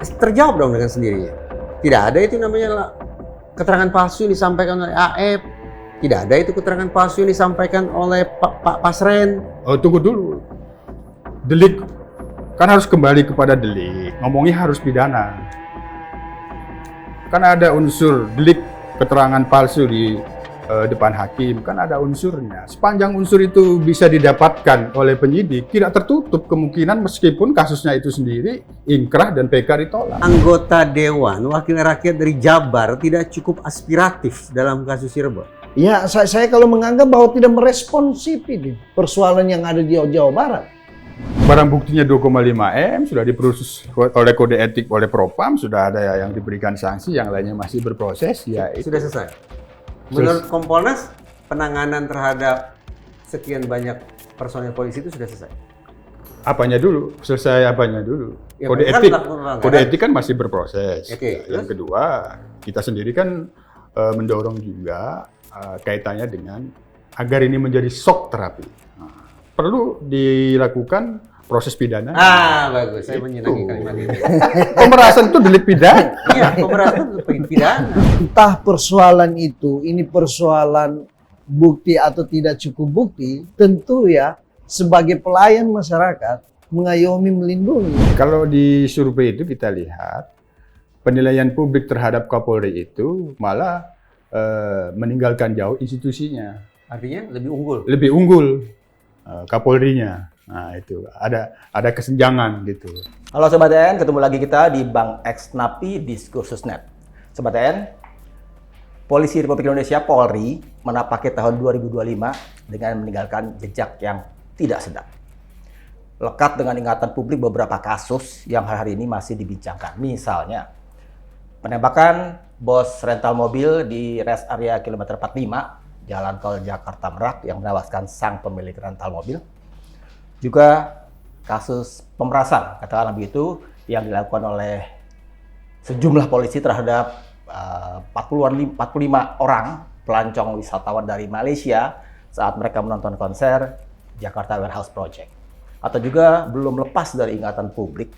Terjawab dong dengan sendirinya. Tidak ada itu namanya keterangan palsu yang disampaikan oleh AF. Tidak ada itu keterangan palsu yang disampaikan oleh Pak Pasren. Oh, tunggu dulu. Delik kan harus kembali kepada delik. Ngomongnya harus pidana. Kan ada unsur delik keterangan palsu di depan hakim, kan ada unsurnya. Sepanjang unsur itu bisa didapatkan oleh penyidik, tidak tertutup kemungkinan meskipun kasusnya itu sendiri ingkrah dan PK ditolak. Anggota Dewan Wakil Rakyat dari Jabar tidak cukup aspiratif dalam kasus Cirebon. Ya, saya kalau menganggap bahwa tidak meresponsif ini persoalan yang ada di Jawa Barat. Barang buktinya 2,5 M, sudah diproses oleh kode etik oleh Propam, sudah ada yang diberikan sanksi, yang lainnya masih berproses. Ya, itu. Sudah selesai. Menurut Kompolnas, penanganan terhadap sekian banyak personel polisi itu sudah selesai. Apanya dulu? Selesai apanya dulu? Ya, Kode etik kan masih berproses. Oke, Yang kedua, kita sendiri kan mendorong juga kaitannya dengan agar ini menjadi shock terapi. Perlu dilakukan proses pidana. Bagus. Saya menyenangi kalimat ini. Pemerasan itu delik pidana. Iya, pemerasan itu pidana. Entah persoalan itu, ini persoalan bukti atau tidak cukup bukti, tentu ya sebagai pelayan masyarakat mengayomi, melindungi. Kalau di survei itu kita lihat penilaian publik terhadap Kapolri itu malah meninggalkan jauh institusinya. Artinya lebih unggul. Lebih unggul Kapolrinya. Nah, itu ada kesenjangan gitu. Halo Sobat TN, ketemu lagi kita di Bang X Napi Diskursusnet. Sobat TN, Polisi Republik Indonesia Polri menapaki tahun 2025 dengan meninggalkan jejak yang tidak sedap. Lekat dengan ingatan publik beberapa kasus yang hari ini masih dibincangkan. Misalnya, penembakan bos rental mobil di rest area kilometer 45, Jalan Tol Jakarta Merak yang menewaskan sang pemilik rental mobil. Juga kasus pemerasan, katakanlah begitu, yang dilakukan oleh sejumlah polisi terhadap 45 orang pelancong wisatawan dari Malaysia saat mereka menonton konser Jakarta Warehouse Project. Atau juga belum lepas dari ingatan publik,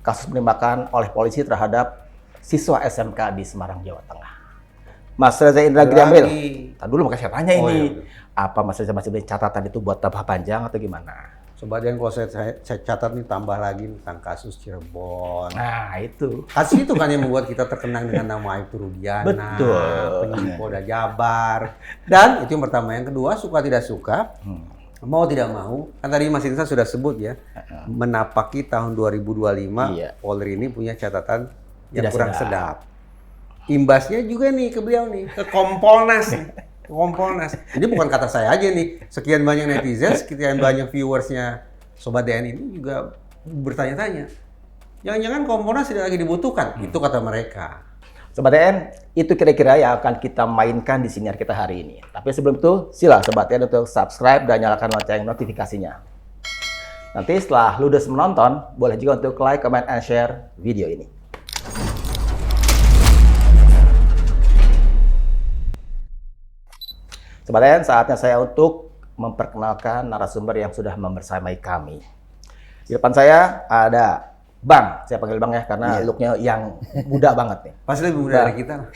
kasus penembakan oleh polisi terhadap siswa SMK di Semarang, Jawa Tengah. Mas Reza Indra Giriambil, tadi dulu makanya saya tanya ini, apa Mas Reza masih beri catatan itu buat tambah panjang atau gimana? Sobat yang kalau saya catat nih tambah lagi tentang kasus Cirebon. Nah itu. Kasus itu kan yang membuat kita terkenang dengan nama Aibtu Rudiana, penyidik Polda Jabar. Dan itu yang pertama. Yang kedua, suka tidak suka, mau tidak mau, kan tadi Mas Indra sudah sebut ya, menapaki tahun 2025, Polri ini punya catatan yang tidak kurang sedap. Imbasnya juga nih ke beliau nih, ke Kompolnas. Kompolnas. Ini bukan kata saya aja nih. Sekian banyak netizen, sekian banyak viewersnya Sobat DN ini juga bertanya-tanya. Jangan-jangan Kompolnas tidak lagi dibutuhkan. Itu kata mereka. Sobat DN, itu kira-kira yang akan kita mainkan di siniar kita hari ini. Tapi sebelum itu, sila Sobat DN untuk subscribe dan nyalakan lonceng notifikasinya. Nanti setelah ludes menonton, boleh juga untuk like, comment, and share video ini. Sobat TN, saatnya saya untuk memperkenalkan narasumber yang sudah membersamai kami. Di depan saya ada Bang, saya panggil Bang ya karena looknya yang muda banget nih. Pasti lebih muda dari kita.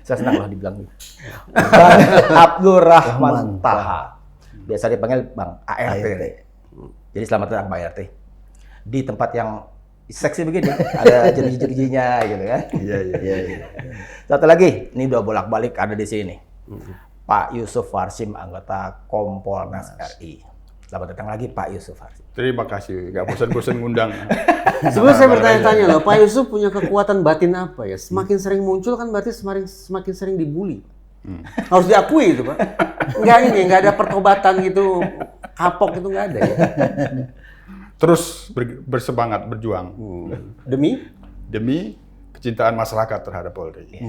Saya senang loh dibilang gitu. Bang Abdul Rahman Taha. Biasa dipanggil Bang ART. Jadi selamat datang Bang ART. Di tempat yang seksi begini, ada jeriji-jerijinya gitu kan. Iya. Satu lagi, ini udah bolak-balik ada di sini. Pak Yusuf Warsim, anggota Kompolnas RI. Selamat datang lagi Pak Yusuf Warsim. Terima kasih, nggak bosan-bosan ngundang. Sebenarnya saya bertanya-tanya loh, Pak Yusuf punya kekuatan batin apa ya? Semakin sering muncul kan berarti semakin sering dibully. Harus diakui itu Pak. Nggak ada pertobatan gitu, kapok itu nggak ada ya. Terus bersemangat, berjuang. Demi kecintaan masyarakat terhadap Polri.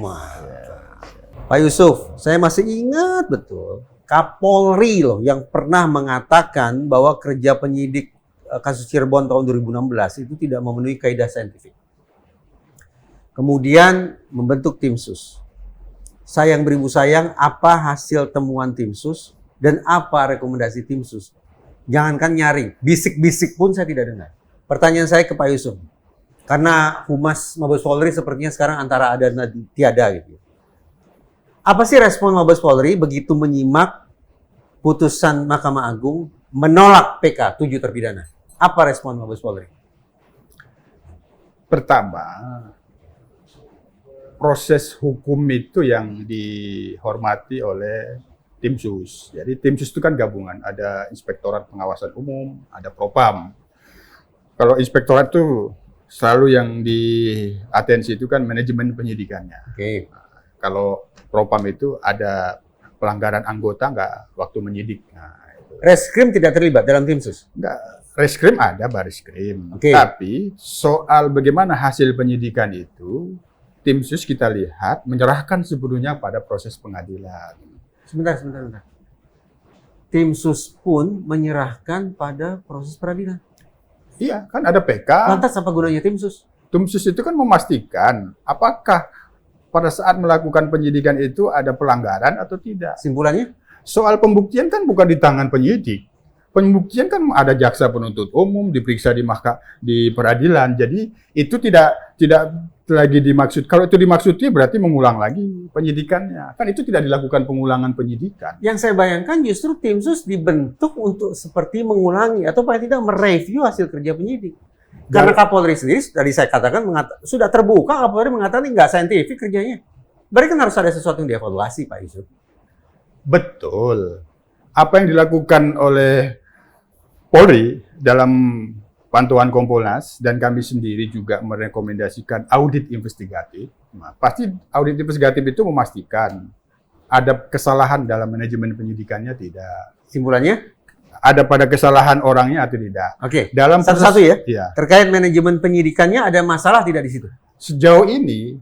Pak Yusuf, saya masih ingat betul Kapolri loh yang pernah mengatakan bahwa kerja penyidik kasus Cirebon tahun 2016 itu tidak memenuhi kaidah saintifik. Kemudian membentuk tim sus. Sayang beribu sayang, apa hasil temuan tim sus dan apa rekomendasi tim sus? Jangankan nyaring, bisik-bisik pun saya tidak dengar. Pertanyaan saya ke Pak Yusuf. Karena Humas Mabes Polri sepertinya sekarang antara ada dan tiada gitu. Apa sih respon Mabes Polri begitu menyimak putusan Mahkamah Agung menolak PK 7 terpidana? Apa respon Mabes Polri? Pertama, proses hukum itu yang dihormati oleh tim sus. Jadi tim sus itu kan gabungan, ada Inspektorat Pengawasan Umum, ada Propam. Kalau Inspektorat itu selalu yang di atensi itu kan manajemen penyidikannya. Oke. Kalau Propam itu ada pelanggaran anggota nggak waktu menyidik. Nah, itu. Reskrim tidak terlibat dalam tim sus? Nggak, reskrim ada, bariskrim. Oke. Tapi soal bagaimana hasil penyidikan itu, tim sus kita lihat menyerahkan sepenuhnya pada proses pengadilan. Sebentar. Tim sus pun menyerahkan pada proses peradilan. Iya, kan ada PK. Lantas apa gunanya tim sus? Tim sus itu kan memastikan apakah pada saat melakukan penyidikan itu ada pelanggaran atau tidak. Simpulannya? Soal pembuktian kan bukan di tangan penyidik. Pembuktian kan ada jaksa penuntut umum diperiksa di peradilan. Jadi itu tidak lagi dimaksud. Kalau itu dimaksudnya berarti mengulang lagi penyidikannya. Kan itu tidak dilakukan pengulangan penyidikan. Yang saya bayangkan justru tim sus dibentuk untuk seperti mengulangi atau paling tidak mereview hasil kerja penyidik. Karena Kapolri sendiri tadi saya katakan sudah terbuka, Kapolri mengatakan ini nggak saintifik kerjanya. Berarti kan harus ada sesuatu yang dievaluasi, Pak Yusuf. Betul. Apa yang dilakukan oleh Polri dalam pantauan Kompolnas dan kami sendiri juga merekomendasikan audit investigatif. Nah, pasti audit investigatif itu memastikan ada kesalahan dalam manajemen penyidikannya tidak. Simpulannya? Ada pada kesalahan orangnya atau tidak. Oke. Dalam Satu-satu ya? Iya. Terkait manajemen penyidikannya ada masalah tidak di situ? Sejauh ini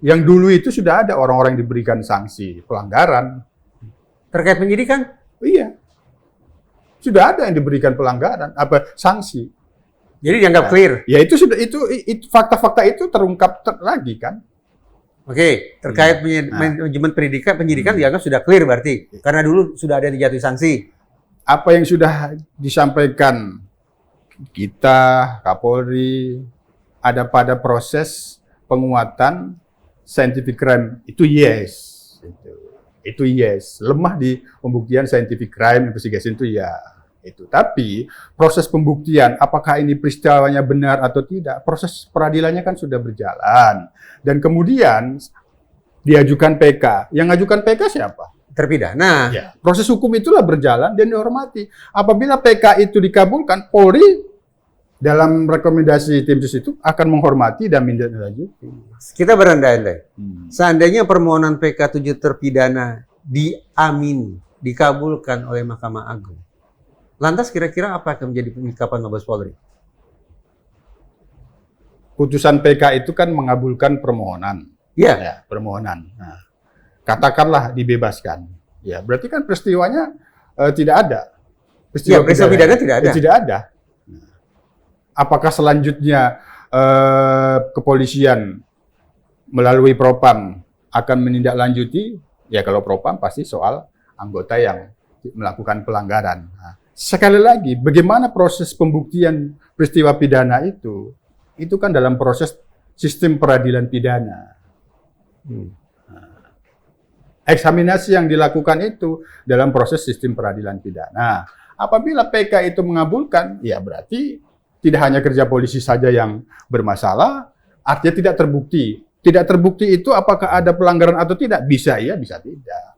yang dulu itu sudah ada orang-orang yang diberikan sanksi pelanggaran. Terkait penyidikan? Iya. Sudah ada yang diberikan pelanggaran, sanksi. Jadi dianggap clear. Ya itu sudah itu fakta-fakta itu terungkap lagi kan. Oke, terkait manajemen penyidikan dianggap sudah clear berarti. Karena dulu sudah ada dijatuhi sanksi. Apa yang sudah disampaikan kita, Kapolri, ada pada proses penguatan scientific crime itu yes. Itu yes. Lemah di pembuktian scientific crime investigation itu ya. Itu. Tapi proses pembuktian apakah ini peristiwanya benar atau tidak, proses peradilannya kan sudah berjalan. Dan kemudian diajukan PK. Yang ngajukan PK siapa? Terpidana. Ya. Proses hukum itulah berjalan dan dihormati. Apabila PK itu dikabulkan, Polri dalam rekomendasi tim sus itu akan menghormati dan menindaklanjuti. Kita berandai-andai. Seandainya permohonan PK 7 terpidana diamini, dikabulkan oleh Mahkamah Agung. Lantas kira-kira apa yang menjadi penyikapan Mabes Polri? Putusan PK itu kan mengabulkan permohonan. Iya. Ya, permohonan. Nah, katakanlah dibebaskan. Ya, berarti kan peristiwanya tidak ada. Peristiwa pidana tidak ada. Tidak ada. Apakah selanjutnya kepolisian melalui Propam akan menindaklanjuti? Ya kalau Propam pasti soal anggota yang melakukan pelanggaran. Nah, sekali lagi, bagaimana proses pembuktian peristiwa pidana itu kan dalam proses sistem peradilan pidana. Eksaminasi yang dilakukan itu dalam proses sistem peradilan pidana. Apabila PK itu mengabulkan, ya berarti tidak hanya kerja polisi saja yang bermasalah, artinya tidak terbukti. Tidak terbukti itu apakah ada pelanggaran atau tidak? Bisa iya, bisa tidak.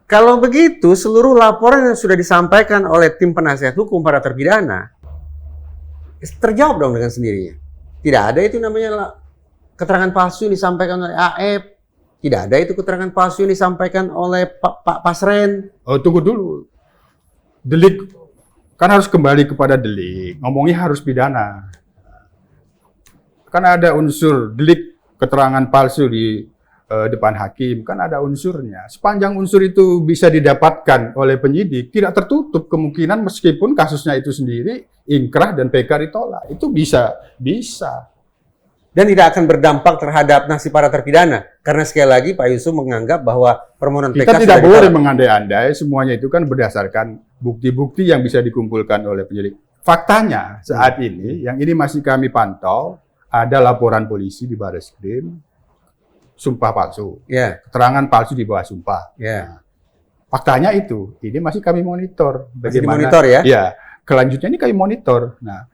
Kalau begitu, seluruh laporan yang sudah disampaikan oleh tim penasihat hukum para terpidana terjawab dong dengan sendirinya. Tidak ada itu namanya keterangan palsu yang disampaikan oleh AF. Tidak ada itu keterangan palsu yang disampaikan oleh Pak Pasren. Oh, tunggu dulu. Delik kan harus kembali kepada delik. Ngomongnya harus pidana. Kan ada unsur delik keterangan palsu di depan hakim, kan ada unsurnya. Sepanjang unsur itu bisa didapatkan oleh penyidik, tidak tertutup kemungkinan meskipun kasusnya itu sendiri ingkrah dan PK ditolak. Itu bisa. Dan tidak akan berdampak terhadap nasib para terpidana. Karena sekali lagi Pak Yusuf menganggap bahwa permohonan PK kita tidak boleh mengandai-andai, semuanya itu kan berdasarkan bukti-bukti yang bisa dikumpulkan oleh penyidik. faktanya saat ini, yang ini masih kami pantau, ada laporan polisi di Barreskrim, sumpah palsu, keterangan palsu di bawah sumpah. Nah, faktanya itu, ini masih kami monitor. Masih dimonitor ya? Ya, kelanjutnya ini kami monitor. Nah,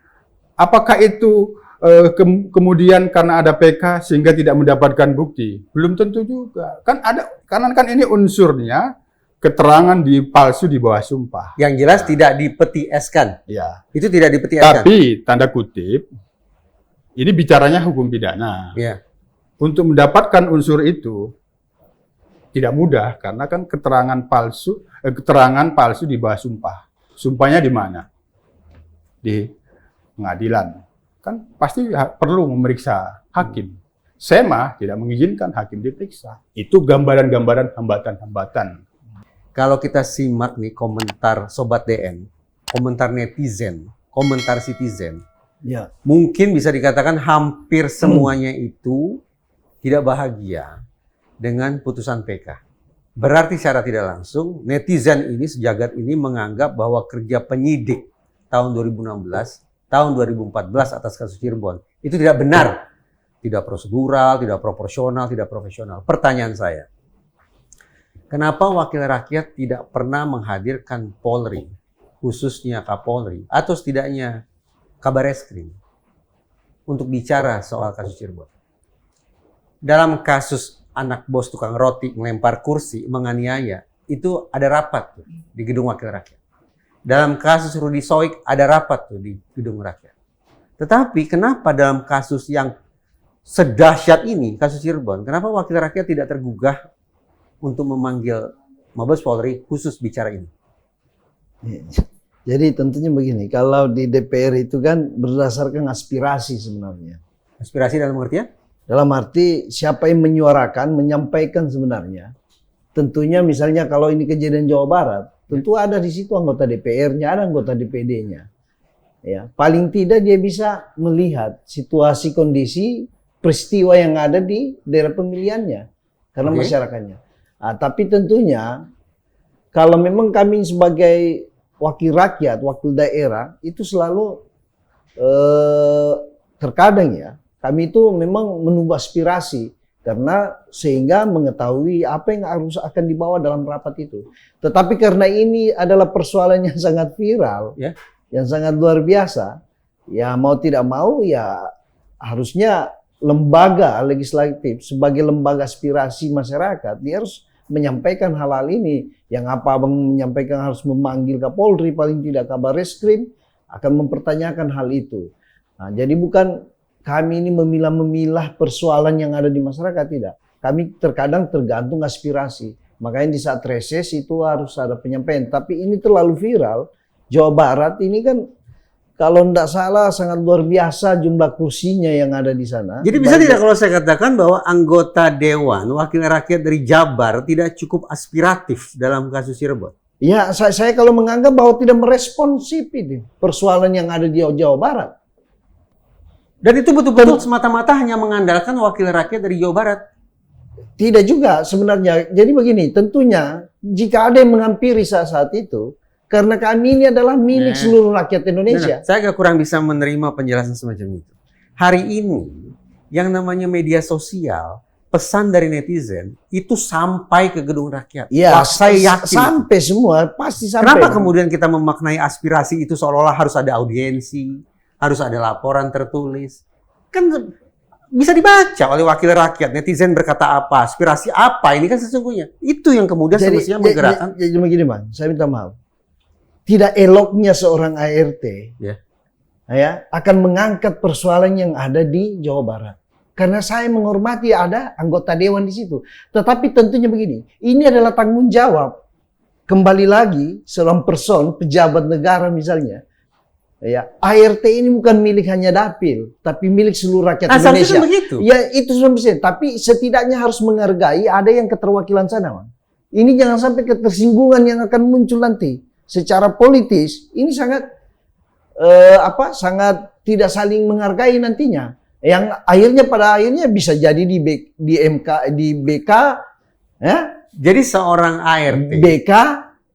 apakah itu kemudian karena ada PK sehingga tidak mendapatkan bukti? Belum tentu juga. Kan ada, karena kan ini unsurnya keterangan palsu di bawah sumpah. Yang jelas tidak dipetieskan. Ya. Itu tidak dipetieskan. Tapi tanda kutip, ini bicaranya hukum pidana. Ya. Untuk mendapatkan unsur itu tidak mudah karena kan keterangan palsu di bawah sumpah. Sumpahnya di mana? Di pengadilan. Kan pasti perlu memeriksa hakim. SEMA tidak mengizinkan hakim diperiksa. Itu gambaran-gambaran hambatan-hambatan. Kalau kita simak nih komentar Sobat DN, komentar netizen, komentar citizen, Ya. mungkin bisa dikatakan hampir semuanya itu tidak bahagia dengan putusan PK. Berarti secara tidak langsung netizen ini sejagat ini menganggap bahwa kerja penyidik tahun 2016, tahun 2014 atas kasus Cirebon itu tidak benar, tidak prosedural, tidak proporsional, tidak profesional. Pertanyaan saya, kenapa wakil rakyat tidak pernah menghadirkan Polri, khususnya Kapolri, atau setidaknya Kabar Eskrim, untuk bicara soal kasus Cirebon? Dalam kasus anak bos tukang roti melempar kursi, menganiaya, itu ada rapat tuh, di Gedung Wakil Rakyat. Dalam kasus Rudy Soik ada rapat tuh di Gedung Rakyat. Tetapi kenapa dalam kasus yang sedahsyat ini, kasus Cirebon, kenapa wakil rakyat tidak tergugah untuk memanggil Mabes Polri khusus bicara ini? Jadi tentunya begini, kalau di DPR itu kan berdasarkan aspirasi sebenarnya. Aspirasi dalam pengertian? Dalam arti siapa yang menyuarakan, menyampaikan sebenarnya. Tentunya misalnya kalau ini kejadian Jawa Barat, tentu ada di situ anggota DPR-nya, ada anggota DPD-nya. Ya, paling tidak dia bisa melihat situasi, kondisi, peristiwa yang ada di daerah pemilihannya karena masyarakatnya. Nah, tapi tentunya kalau memang kami sebagai wakil rakyat, wakil daerah itu selalu terkadang ya kami itu memang menunggu aspirasi karena sehingga mengetahui apa yang harus akan dibawa dalam rapat itu. Tetapi karena ini adalah persoalan yang sangat viral, yang sangat luar biasa, ya mau tidak mau ya harusnya lembaga legislatif sebagai lembaga aspirasi masyarakat dia harus menyampaikan hal-hal ini. Yang apa Abang menyampaikan harus memanggil Kapolri, paling tidak Kabar Eskrim akan mempertanyakan hal itu. Nah, jadi bukan kami ini memilah-memilah persoalan yang ada di masyarakat, tidak. Kami terkadang tergantung aspirasi. Makanya di saat reses itu harus ada penyampaian. Tapi ini terlalu viral. Jawa Barat ini kan kalau tidak salah sangat luar biasa jumlah kursinya yang ada di sana. Jadi bisa tidak kalau saya katakan bahwa anggota Dewan Wakil Rakyat dari Jabar tidak cukup aspiratif dalam kasus Cirebon? Ya, saya kalau menganggap bahwa tidak meresponsif ini persoalan yang ada di Jawa Barat. Dan itu betul-betul semata-mata hanya mengandalkan wakil rakyat dari Jawa Barat? Tidak juga sebenarnya. Jadi begini, tentunya jika ada yang menghampiri saat itu, karena kami ini adalah milik seluruh rakyat Indonesia. Saya agak kurang bisa menerima penjelasan semacam itu. Hari ini, yang namanya media sosial, pesan dari netizen, itu sampai ke gedung rakyat. Ya, saya yakin. Sampai semua, pasti sampai. Kenapa kemudian kita memaknai aspirasi itu seolah-olah harus ada audiensi, harus ada laporan tertulis? Kan bisa dibaca oleh wakil rakyat, netizen berkata apa, aspirasi apa, ini kan sesungguhnya. Itu yang kemudian semestinya menggerakkan. Jadi begini Bang, saya minta maaf. Tidak eloknya seorang ART akan mengangkat persoalan yang ada di Jawa Barat. Karena saya menghormati ada anggota dewan di situ. Tetapi tentunya begini, ini adalah tanggung jawab. Kembali lagi, seorang person, pejabat negara misalnya, ART ini bukan milik hanya dapil, tapi milik seluruh rakyat Indonesia. Begitu. Ya itu sudah bisa. Tapi setidaknya harus menghargai ada yang keterwakilan sana, Bang. Ini jangan sampai ketersinggungan yang akan muncul nanti. Secara politis ini sangat sangat tidak saling menghargai nantinya. Yang akhirnya pada akhirnya bisa jadi di MK, di BK, ya. Jadi seorang ART BK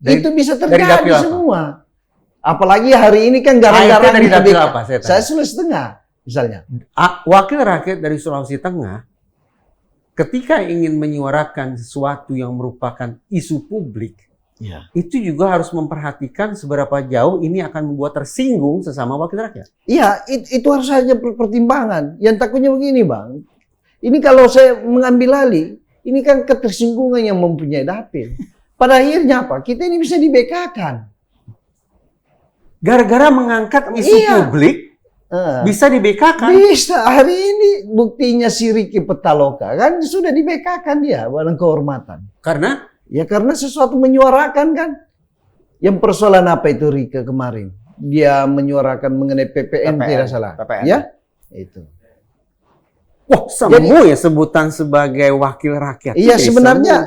itu bisa terjadi semua. Apalagi hari ini kan gara-gara dari dapil apa? Saya Sulawesi Tengah misalnya. Wakil rakyat dari Sulawesi Tengah ketika ingin menyuarakan sesuatu yang merupakan isu publik, itu juga harus memperhatikan seberapa jauh ini akan membuat tersinggung sesama wakil rakyat. Iya, itu harus saja pertimbangan. Yang takutnya begini, Bang. Ini kalau saya mengambil alih, ini kan ketersinggungan yang mempunyai dapil. Pada akhirnya apa? Kita ini bisa di-BK-kan. Gara-gara mengangkat isu publik, bisa di-BK-kan. Bisa. Hari ini buktinya si Riki Petaloka kan sudah di-BK-kan dia, Badan Kehormatan. Karena? Ya karena sesuatu menyuarakan kan. Yang persoalan apa itu Rika kemarin? Dia menyuarakan mengenai PPN tidak salah. PPN. Ya? Itu. Wah, semua ya sebutan sebagai wakil rakyat. Iya,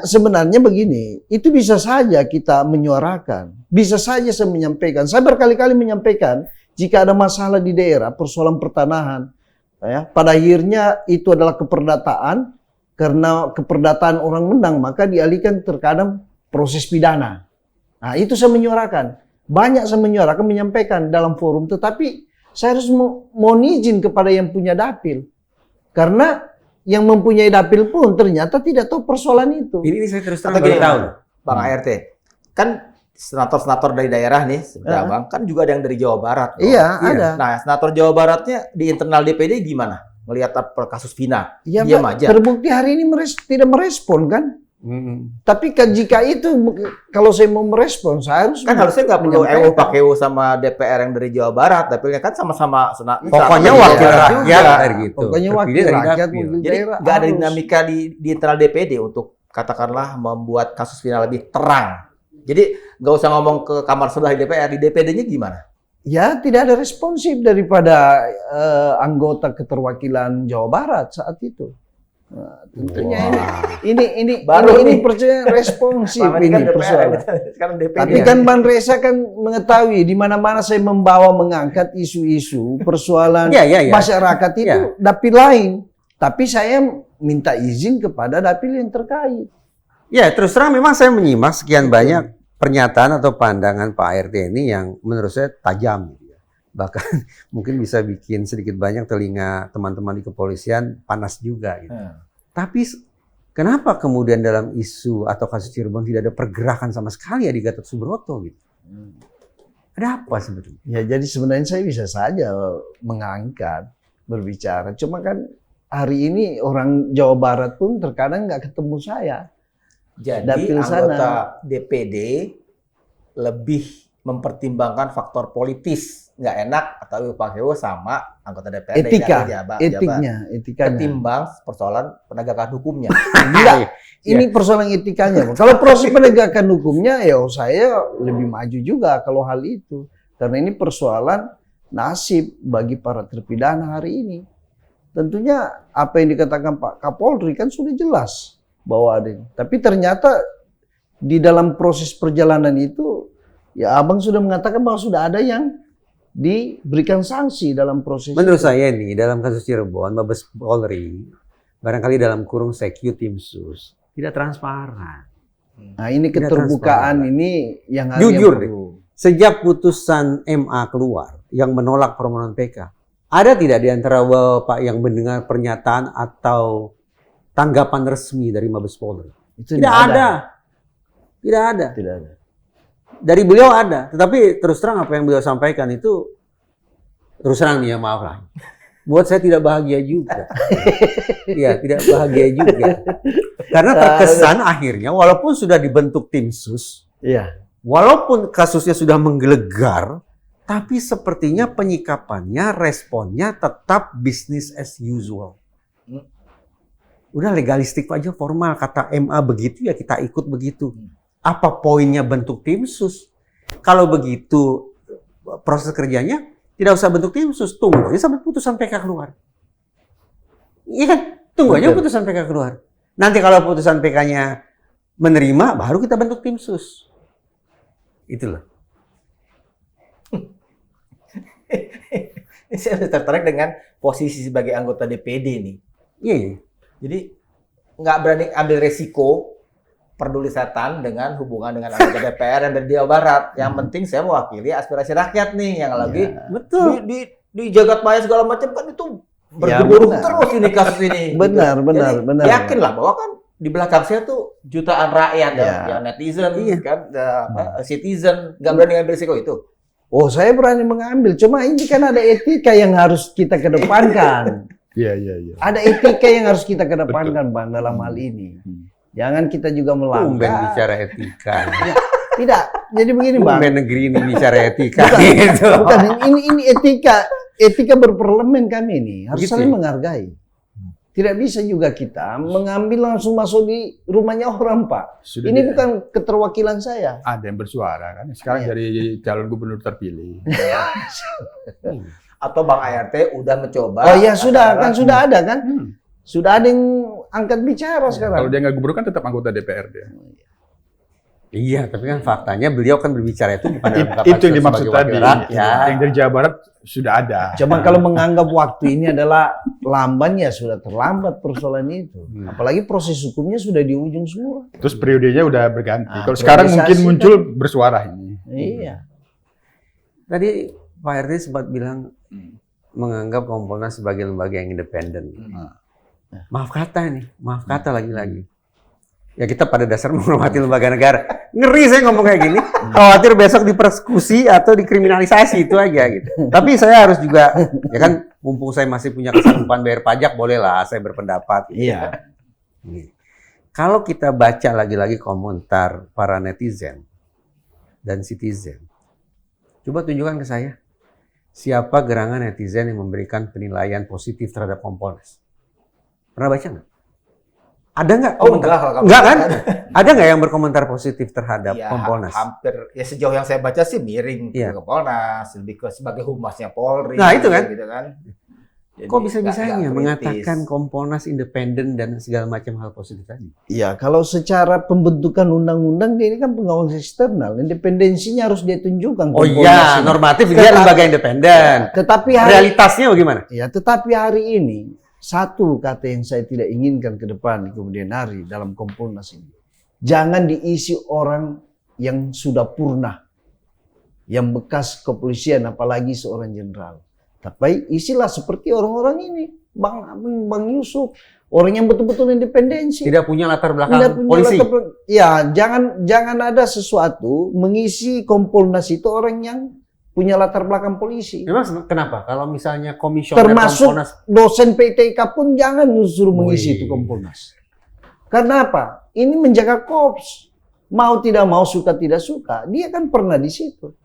sebenarnya begini, itu bisa saja kita menyuarakan, bisa saja saya menyampaikan. Saya berkali-kali menyampaikan jika ada masalah di daerah, persoalan pertanahan, ya, pada akhirnya itu adalah keperdataan, karena keperdataan orang menang maka dialihkan terkadang proses pidana. Nah, itu saya menyuarakan, banyak saya menyuarakan, menyampaikan dalam forum, tetapi saya harus mohon izin kepada yang punya dapil. Karena yang mempunyai dapil pun ternyata tidak tahu persoalan itu. Ini saya terus terang Tapi tahu. Bang ART, kan senator-senator dari daerah nih, seperti Abang, kan juga ada yang dari Jawa Barat. Iya, ada. Nah, senator Jawa Baratnya di internal DPD gimana? Melihat kasus Vina, Ya, diam aja. terbukti hari ini tidak merespon kan? Tapi kan jika itu, kalau saya mau merespon, saya harus Kan harusnya nggak perlu EO pakai EO sama DPR yang dari Jawa Barat, dapilnya kan sama-sama Pokoknya wakil rakyat dari gitu. Pokoknya wakil Terpilih dari rakyat, dapil. wakil Jadi daerah nggak ada harus. dinamika di internal DPD untuk katakanlah membuat kasus Vina lebih terang. Jadi nggak usah ngomong ke kamar sebelah di DPR, di DPD-nya gimana? Ya, tidak ada responsif daripada anggota keterwakilan Jawa Barat saat itu. Nah, tentunya ini percaya responsif Selama ini kan DPR, persoalan. sekarang DPD. Tapi kan Bang Reza kan mengetahui di mana-mana saya mengangkat isu-isu persoalan masyarakat itu dapil lain. Tapi saya minta izin kepada dapil yang terkait. Ya, terus terang memang saya menyimak sekian banyak pernyataan atau pandangan Pak ART ini yang menurut saya tajam. Bahkan mungkin bisa bikin sedikit banyak telinga teman-teman di kepolisian panas juga gitu. Tapi kenapa kemudian dalam isu atau kasus Cirebon tidak ada pergerakan sama sekali ya di Gatot Subroto gitu? Ada apa sebetulnya? Ya, jadi sebenarnya saya bisa saja mengangkat, berbicara. Cuma kan hari ini orang Jawa Barat pun terkadang nggak ketemu saya. Jadi dapil anggota DPD lebih mempertimbangkan faktor politis, nggak enak atau Pak sama anggota DPR etikanya ketimbang persoalan penegakan hukumnya. Ini persoalan etikanya. Kalau proses penegakan hukumnya ya saya lebih maju juga kalau hal itu. Karena ini persoalan nasib bagi para terpidana hari ini. Tentunya apa yang dikatakan Pak Kapolri kan sudah jelas bahwa ada. Tapi ternyata di dalam proses perjalanan itu ya Abang sudah mengatakan bahwa sudah ada yang diberikan sanksi dalam proses. Menurut saya nih dalam kasus Cirebon, Mabes Polri barangkali dalam kurung Sekyu Tim Sus tidak transparan. Nah ini keterbukaan ini yang harus jujur deh. Sejak putusan MA keluar yang menolak permohonan PK, ada tidak di antara Bapak yang mendengar pernyataan atau tanggapan resmi dari Mabes Polri? Tidak ada. Tidak ada. Tidak ada. Dari beliau ada, tetapi terus terang apa yang beliau sampaikan itu terus terang nih ya maaf lah. Buat saya tidak bahagia juga. Iya, tidak bahagia juga. Karena terkesan akhirnya walaupun sudah dibentuk tim sus, walaupun kasusnya sudah menggelegar, tapi sepertinya penyikapannya, responnya tetap business as usual. Udah legalistik aja formal, kata MA begitu ya kita ikut begitu. Apa poinnya bentuk tim sus? Kalau begitu proses kerjanya tidak usah bentuk tim sus, tunggu aja sampai putusan PK keluar. Iya kan? Tunggu aja putusan PK keluar. Nanti kalau putusan PK-nya menerima, baru kita bentuk tim sus. Itulah. Saya tertarik dengan posisi sebagai anggota DPD nih. Iya. Jadi nggak berani ambil resiko peduli setan dengan hubungan dengan anggota DPR yang dari Jawa Barat. Yang penting saya mewakili aspirasi rakyat nih yang lagi Betul. di jagat maya segala macam kan itu bergemuruh terus ini kasus ini. Benar, gitu. benar, Jadi, benar. Yakinlah bahwa kan di belakang saya tuh jutaan rakyat ya netizen kan citizen nggak berani ngambil risiko itu. Oh, saya berani mengambil. Cuma ini kan ada etika yang harus kita kedepankan. Iya. Ada etika yang harus kita kedepankan, Bang, dalam hal ini. Jangan kita juga Tumben melanggar. bicara etika. Tidak. Jadi begini, Bang. Tumben negeri ini bicara etika gitu. Bukan, ini etika berparlemen kami ini harus Begitu saling ya? menghargai. Tidak bisa juga kita mengambil langsung masuk di rumahnya orang, Pak. Sudah Ini di- bukan keterwakilan saya. Ada yang bersuara kan. Sekarang jadi calon gubernur terpilih. Atau Bang ART udah mencoba. Oh ya sudah, kan antara- sudah ada kan? Sudah ada yang angkat bicara Kalau sekarang. dia nggak gubernur kan tetap anggota DPR dia. Iya, tapi kan faktanya beliau kan berbicara itu bukan dalam Itu kapasitas yang dimaksud sebagai wakil tadi. rakyat. Yang dari Jawa Barat sudah ada. Cuma kalau menganggap waktu ini adalah lamban ya sudah terlambat persoalan itu. Apalagi proses hukumnya sudah di ujung semua. Terus periodenya udah berganti. Ah, Kalau sekarang mungkin priorisasi muncul bersuara ini. Iya. Tadi Pak RT sempat bilang menganggap Kompolnas sebagai lembaga yang independen. Maaf kata nih, maaf kata lagi-lagi. Ya kita pada dasar menghormati lembaga negara. Ngeri saya ngomong kayak gini, khawatir besok dipersekusi atau dikriminalisasi itu aja gitu. Tapi saya harus juga, ya kan mumpung saya masih punya kesanggupan bayar pajak, bolehlah saya berpendapat. Gitu. Iya. Nih. Kalau kita baca lagi-lagi komentar para netizen dan citizen, coba tunjukkan ke saya, siapa gerangan netizen yang memberikan penilaian positif terhadap Kompolnas? Pernah baca nggak? Ada nggak? Oh, komentar? enggak Enggak kan? Ada nggak yang berkomentar positif terhadap Ya, Kompolnas? hampir ya sejauh yang saya baca sih miring Iya. ke Kompolnas, lebih ke sebagai humasnya Polri. Nah, itu kan. Gitu kan. Jadi, Kok bisa-bisanya nggak kritis. mengatakan Kompolnas independen dan segala macam hal positif tadi? Iya, kalau secara pembentukan undang-undang dia ini kan pengawas eksternal, independensinya harus dia tunjukkan. Oh Kompolnas iya, ini. normatif dia lembaga independen. Tetapi hari Realitasnya bagaimana? ya, tetapi hari ini satu kata yang saya tidak inginkan ke depan di kemudian hari dalam Kompolnas ini. Jangan diisi orang yang sudah purna, yang bekas kepolisian, apalagi seorang jenderal. Tapi isilah seperti orang-orang ini, Bang Yusuf, orang yang betul-betul independensi. Tidak punya latar belakang Tidak punya polisi. ya, jangan ada sesuatu mengisi Kompolnas itu orang yang punya latar belakang polisi. Memang kenapa? Kalau misalnya komisioner Termasuk Kompolnas, dosen PTK pun jangan suruh mengisi Wih. itu Kompolnas. Karena apa? Ini menjaga korps. Mau tidak mau, suka tidak suka, dia kan pernah di situ.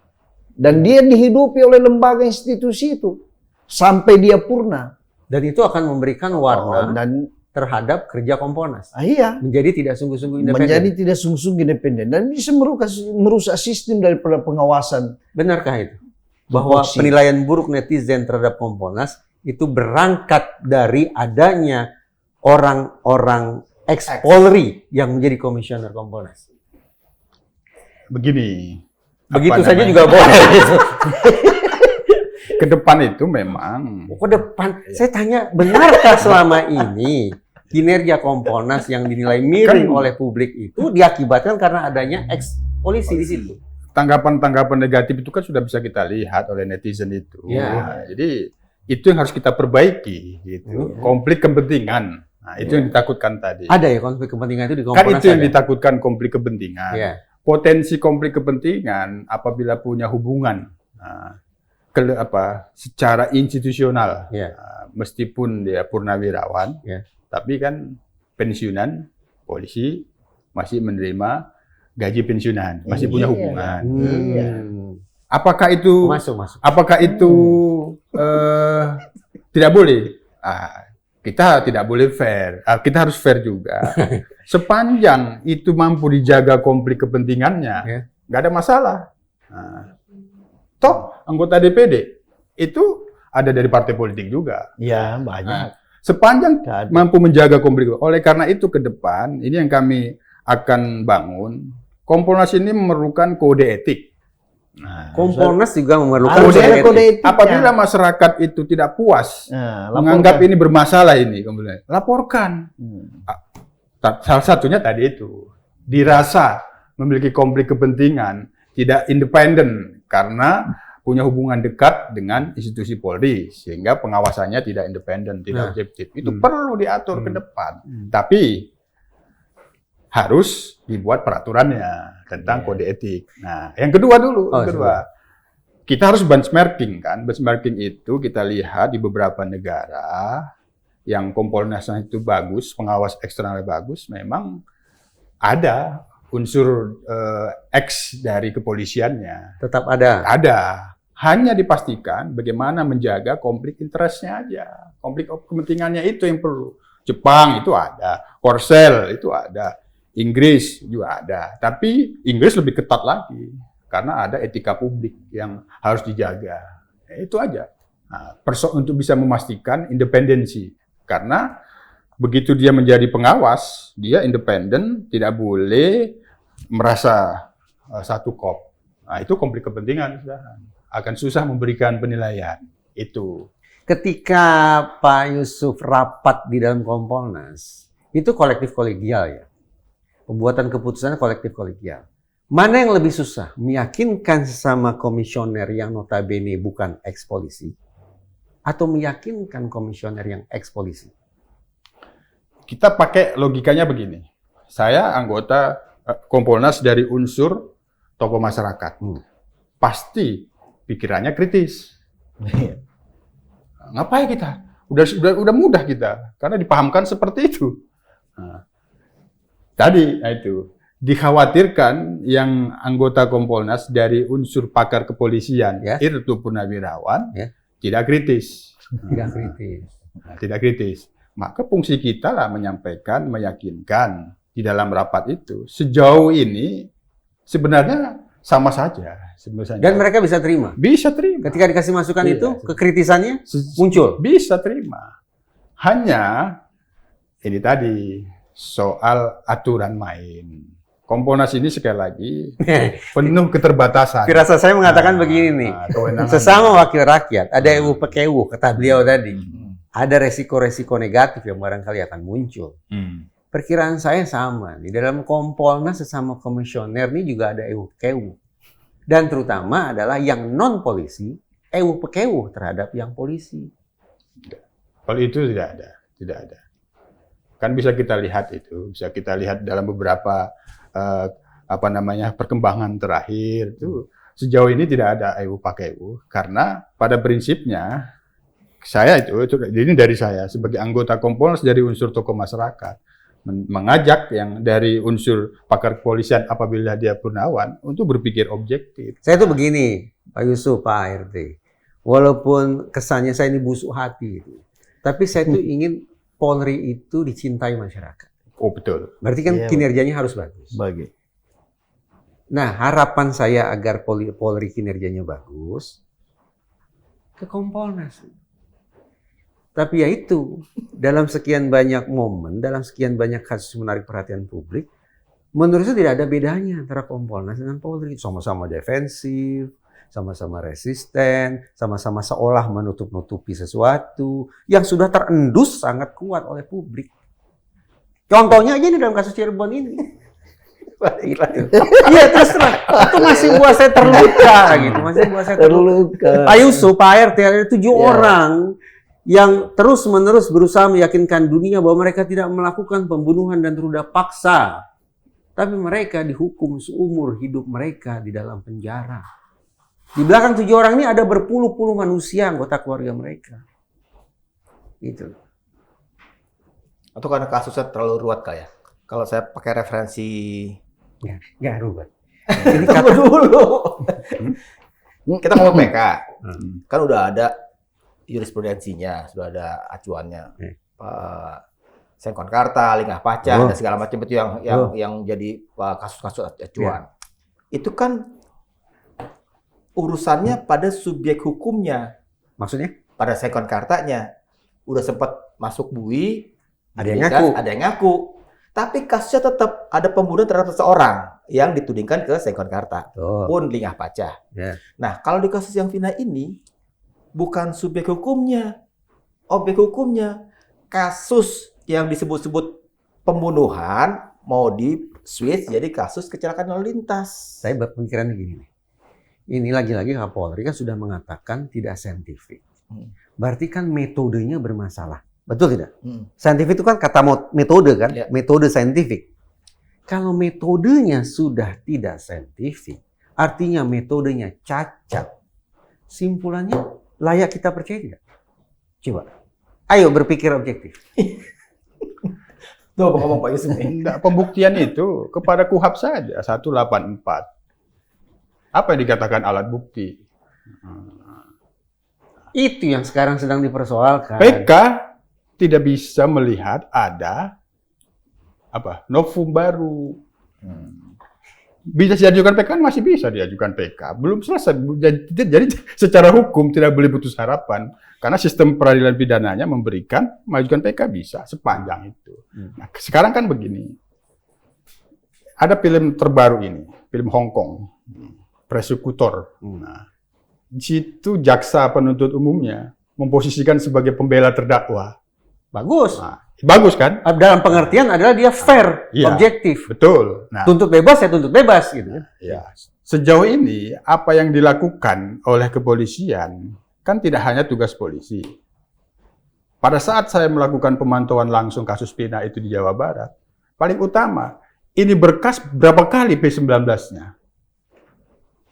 Dan dia dihidupi oleh lembaga institusi itu sampai dia purna. dan itu akan memberikan warna Dan terhadap kerja Kompolnas. iya, Menjadi tidak sungguh-sungguh independen. menjadi tidak sungguh-sungguh independen dan bisa merusak sistem daripada pengawasan. Benarkah itu? Bahwa Tupoksi. penilaian buruk netizen terhadap Kompolnas itu berangkat dari adanya orang-orang ex-Polri yang menjadi komisioner Kompolnas. Begini. Begitu apa saja namanya, juga boleh. Gitu. ke depan itu memang Ke depan, saya tanya, benarkah selama ini kinerja Kompolnas yang dinilai miring oleh publik itu diakibatkan karena adanya ex-polisi di situ? tanggapan-tanggapan negatif itu kan sudah bisa kita lihat oleh netizen itu. Ya. Nah, jadi itu yang harus kita perbaiki gitu. Konflik kepentingan. Nah, itu yang ditakutkan tadi. Ada ya konflik kepentingan itu di Kan Kompolnas? itu yang ada? ditakutkan konflik kepentingan. Iya. Potensi konflik kepentingan apabila punya hubungan secara institusional, Iya. meskipun dia purnawirawan, Iya. tapi kan pensiunan polisi masih menerima gaji pensiunan, masih punya Iya. hubungan. Iya. Apakah itu Masuk. Apakah itu tidak boleh? Kita tidak boleh fair. Kita harus fair juga. Sepanjang itu mampu dijaga konflik kepentingannya, Ya. nggak ada masalah. Toh anggota DPD itu ada dari partai politik juga. Ya, banyak. Sepanjang Ada. mampu menjaga konflik. Oleh karena itu ke depan ini yang kami akan bangun. Kompolnas ini memerlukan kode etik. Kompolnas juga memerlukan Harus ada etik. kode etiknya. Apabila masyarakat itu tidak puas, Nah, menganggap laporkan. ini bermasalah ini, kemudian laporkan. Hmm. Salah satunya tadi itu dirasa memiliki konflik kepentingan, tidak independen karena punya hubungan dekat dengan institusi Polri, sehingga pengawasannya tidak independen, tidak objektif. Itu perlu diatur ke depan. Tapi harus dibuat peraturannya tentang kode etik. Nah, yang kedua dulu, kita harus benchmarking kan. Benchmarking itu kita lihat di beberapa negara yang Kompolnasnya itu bagus, pengawas eksternalnya bagus, memang ada unsur X dari kepolisiannya. Tetap ada. Ada. Hanya dipastikan bagaimana menjaga konflik interestnya aja. Konflik kepentingannya itu yang perlu. Jepang itu ada, Korsel itu ada, Inggris juga ada. Tapi Inggris lebih ketat lagi karena ada etika publik yang harus dijaga. Itu aja. Nah, untuk bisa memastikan independensi. Karena begitu dia menjadi pengawas, dia independen, tidak boleh merasa satu kop. Nah, itu konflik kepentingan sudah. Akan susah memberikan penilaian. Itu. Ketika Pak Yusuf rapat di dalam Kompolnas, itu kolektif kolegial ya. Pembuatan keputusan kolektif kolegial. Mana yang lebih susah? Meyakinkan sesama komisioner yang notabene bukan ex-polisi? Atau meyakinkan komisioner yang ex-polisi? Kita pakai logikanya begini. Saya anggota Kompolnas dari unsur tokoh masyarakat. Pasti pikirannya kritis. Ngapain kita? Udah mudah kita, karena dipahamkan seperti itu. Nah, tadi itu dikhawatirkan yang anggota Kompolnas dari unsur pakar kepolisian, Irtu Purnawirawan, tidak kritis. Tidak kritis. Maka fungsi kita lah menyampaikan, meyakinkan di dalam rapat itu. Sejauh ini sebenarnya sama saja. Dan mereka bisa terima? Bisa terima. Ketika dikasih masukan itu, kekritisannya muncul? Bisa terima. Hanya, ini tadi, soal aturan main. Kompolnas ini sekali lagi, penuh keterbatasan. Firasat saya mengatakan begini nih, sesama wakil rakyat, ada EWU-PKEWU, kata beliau tadi. Ada resiko-resiko negatif yang barangkali akan muncul. Perkiraan saya sama. Di dalam Kompolnas sesama komisioner ini juga ada EWU-PKEWU. Dan terutama adalah yang non-polisi, EWU-PKEWU terhadap yang polisi. Kalau itu tidak ada. Kan bisa kita lihat itu, bisa kita lihat dalam beberapa perkembangan terakhir itu sejauh ini tidak ada EWU-PKEWU karena pada prinsipnya saya ini dari saya sebagai anggota Kompolnas dari unsur tokoh masyarakat mengajak yang dari unsur pakar kepolisian apabila dia purnawan untuk berpikir objektif. Saya tuh begini, Pak Yusuf, Pak RT. Walaupun kesannya saya ini busuk hati, tapi saya tuh ingin Polri itu dicintai masyarakat. Oh betul. Berarti kan kinerjanya harus bagus. Nah, harapan saya agar Polri kinerjanya bagus ke Kompolnas. Tapi ya itu, dalam sekian banyak momen, dalam sekian banyak kasus menarik perhatian publik, menurut saya tidak ada bedanya antara Kompolnas dengan Polri. Sama-sama defensif, sama-sama resisten, sama-sama seolah menutup-nutupi sesuatu yang sudah terendus sangat kuat oleh publik. Contohnya aja nih dalam kasus Cirebon ini. Iya terus terang, itu masih buat saya terluka gitu, masih buat saya terluka. Pak Yusuf, Pak RT, ada 7 orang yang terus-menerus berusaha meyakinkan dunia bahwa mereka tidak melakukan pembunuhan dan ruda paksa. Tapi mereka dihukum seumur hidup mereka di dalam penjara. Di belakang 7 orang ini ada berpuluh-puluh manusia anggota keluarga mereka. Gitu. Atau karena kasusnya terlalu ruwet kayak. Kalau saya pakai referensi... Nggak ruwet. Ini kata dulu. Kita ngomong PK. Kan udah ada jurisprudensinya, sudah ada acuannya. Sengkon Karta, Lingah Paca, dan segala macam itu yang jadi kasus-kasus acuan. Itu kan urusannya pada subjek hukumnya. Maksudnya? Pada Sengkon Kartanya. Udah sempat masuk bui, ada yang ngaku. Tapi kasusnya tetap ada pembunuhan terhadap seseorang yang ditudingkan ke Sengkon Karta. Pun Lingah Paca. Nah, kalau di kasus yang Vina ini, bukan subjek hukumnya, objek hukumnya. Kasus yang disebut-sebut pembunuhan mau di switch jadi kasus kecelakaan lalu lintas. Saya berpikiran gini nih. Ini lagi-lagi Kapolri kan sudah mengatakan tidak saintifik. Berarti kan metodenya bermasalah. Betul tidak? Saintifik itu kan kata metode kan? Ya. Metode saintifik. Kalau metodenya sudah tidak saintifik, artinya metodenya cacat. Simpulannya layak kita percaya tidak? Coba. Ayo berpikir objektif. Tuh, ngomong Pak Yusuf nih. Enggak, pembuktian itu kepada KUHAP saja 184. Apa yang dikatakan alat bukti? Itu yang sekarang sedang dipersoalkan. PK tidak bisa melihat ada novum baru. Bisa diajukan PK, masih bisa diajukan PK. Belum selesai. Jadi secara hukum tidak boleh putus harapan. Karena sistem peradilan pidananya memberikan mengajukan PK bisa sepanjang itu. Nah, sekarang kan begini. Ada film terbaru ini, film Hong Kong, Persekutor. Nah, di situ jaksa penuntut umumnya memposisikan sebagai pembela terdakwa. Bagus. Nah, bagus kan? Dalam pengertian adalah dia fair, Iya. objektif. Betul. Nah, Tuntut bebas ya tuntut bebas gitu. ya. Sejauh ini apa yang dilakukan oleh kepolisian kan tidak hanya tugas polisi. Pada saat saya melakukan pemantauan langsung kasus Pina itu di Jawa Barat, paling utama ini berkas berapa kali P19-nya?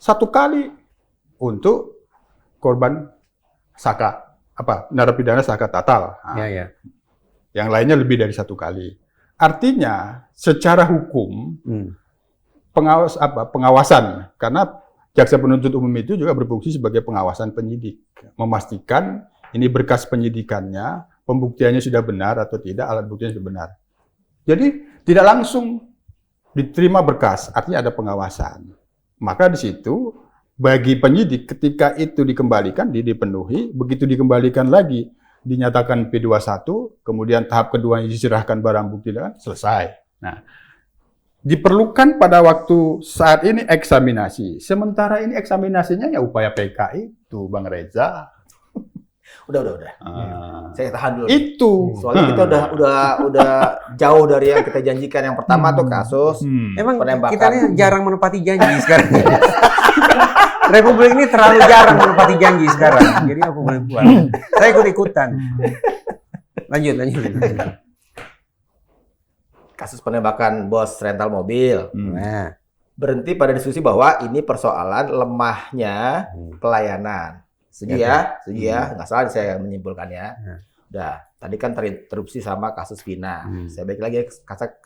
1 kali untuk korban saka narapidana saka tatal. Nah, Ya. yang lainnya lebih dari 1 kali. Artinya secara hukum pengawasan, karena jaksa penuntut umum itu juga berfungsi sebagai pengawasan penyidik, memastikan ini berkas penyidikannya, pembuktiannya sudah benar atau tidak, alat buktinya sudah benar. Jadi tidak langsung diterima berkas, artinya ada pengawasan. Maka di situ bagi penyidik ketika itu dikembalikan, dipenuhi, begitu dikembalikan lagi dinyatakan P21, kemudian tahap kedua diserahkan barang bukti dan selesai. Nah, diperlukan pada waktu saat ini eksaminasi. Sementara ini eksaminasinya ya upaya PK itu, Bang Reza. Udah. Saya tahan dulu. Itu. Soalnya kita udah jauh dari yang kita janjikan. Yang pertama tuh kasus Emang penembakan. kita ini jarang menepati janji sekarang. Republik ini terlalu jarang menepati janji sekarang. Jadi apa boleh buat? Saya ikut-ikutan. Lanjut. Kasus penembakan bos rental mobil. Nah, Berhenti pada diskusi bahwa ini persoalan lemahnya pelayanan. Setuju ya? Nggak salah saya menyimpulkannya. Udah, tadi kan tererupsi sama kasus Pina. Saya balik lagi,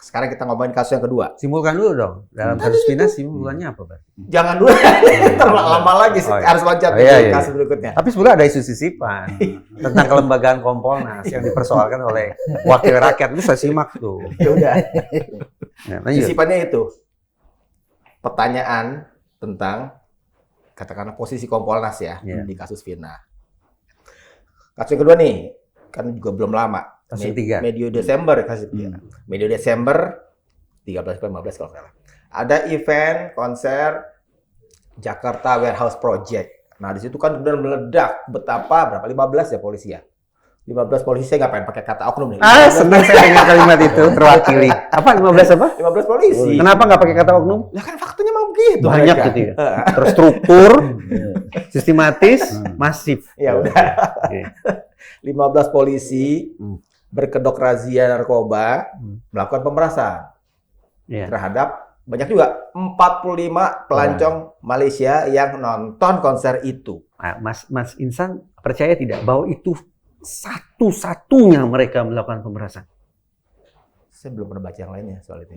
sekarang kita ngomongin kasus yang kedua. simpulkan dulu dong. Dalam kasus Pina simpulannya apa, Pak? Jangan dulu, terlalu lama lagi, harus loncat ke kasus berikutnya. Tapi sebenarnya ada isu sisipan tentang kelembagaan Kompolnas yang dipersoalkan oleh wakil rakyat. Itu saya simak tuh. Ya udah. Nah, lanjut. Sisipannya itu pertanyaan tentang katakanlah posisi Kompolnas ya di kasus Pina. Kasus yang kedua nih, kan juga belum lama. Kasus ketiga. Medio Desember kasus Pina. Medio Desember 13-15 kalau salah. Ada event konser Jakarta Warehouse Project. Nah, di situ kan benar meledak betapa berapa 15 ya polisi ya. 15 polisi, saya nggak pengen pakai kata oknum nih. Senang saya dengar kalimat itu terwakili. Apa 15 apa? 15 polisi. Kenapa nggak pakai kata oknum? Ya kan faktanya memang begitu. Banyak mereka. gitu ya. Terstruktur, sistematis, masif. Ya udah. 15 polisi berkedok razia narkoba melakukan pemerasan terhadap banyak juga 45 pelancong Malaysia yang nonton konser itu. Nah, Mas Insan percaya tidak bahwa itu satu-satunya mereka melakukan pemerasan? Saya belum pernah baca yang lainnya soal itu.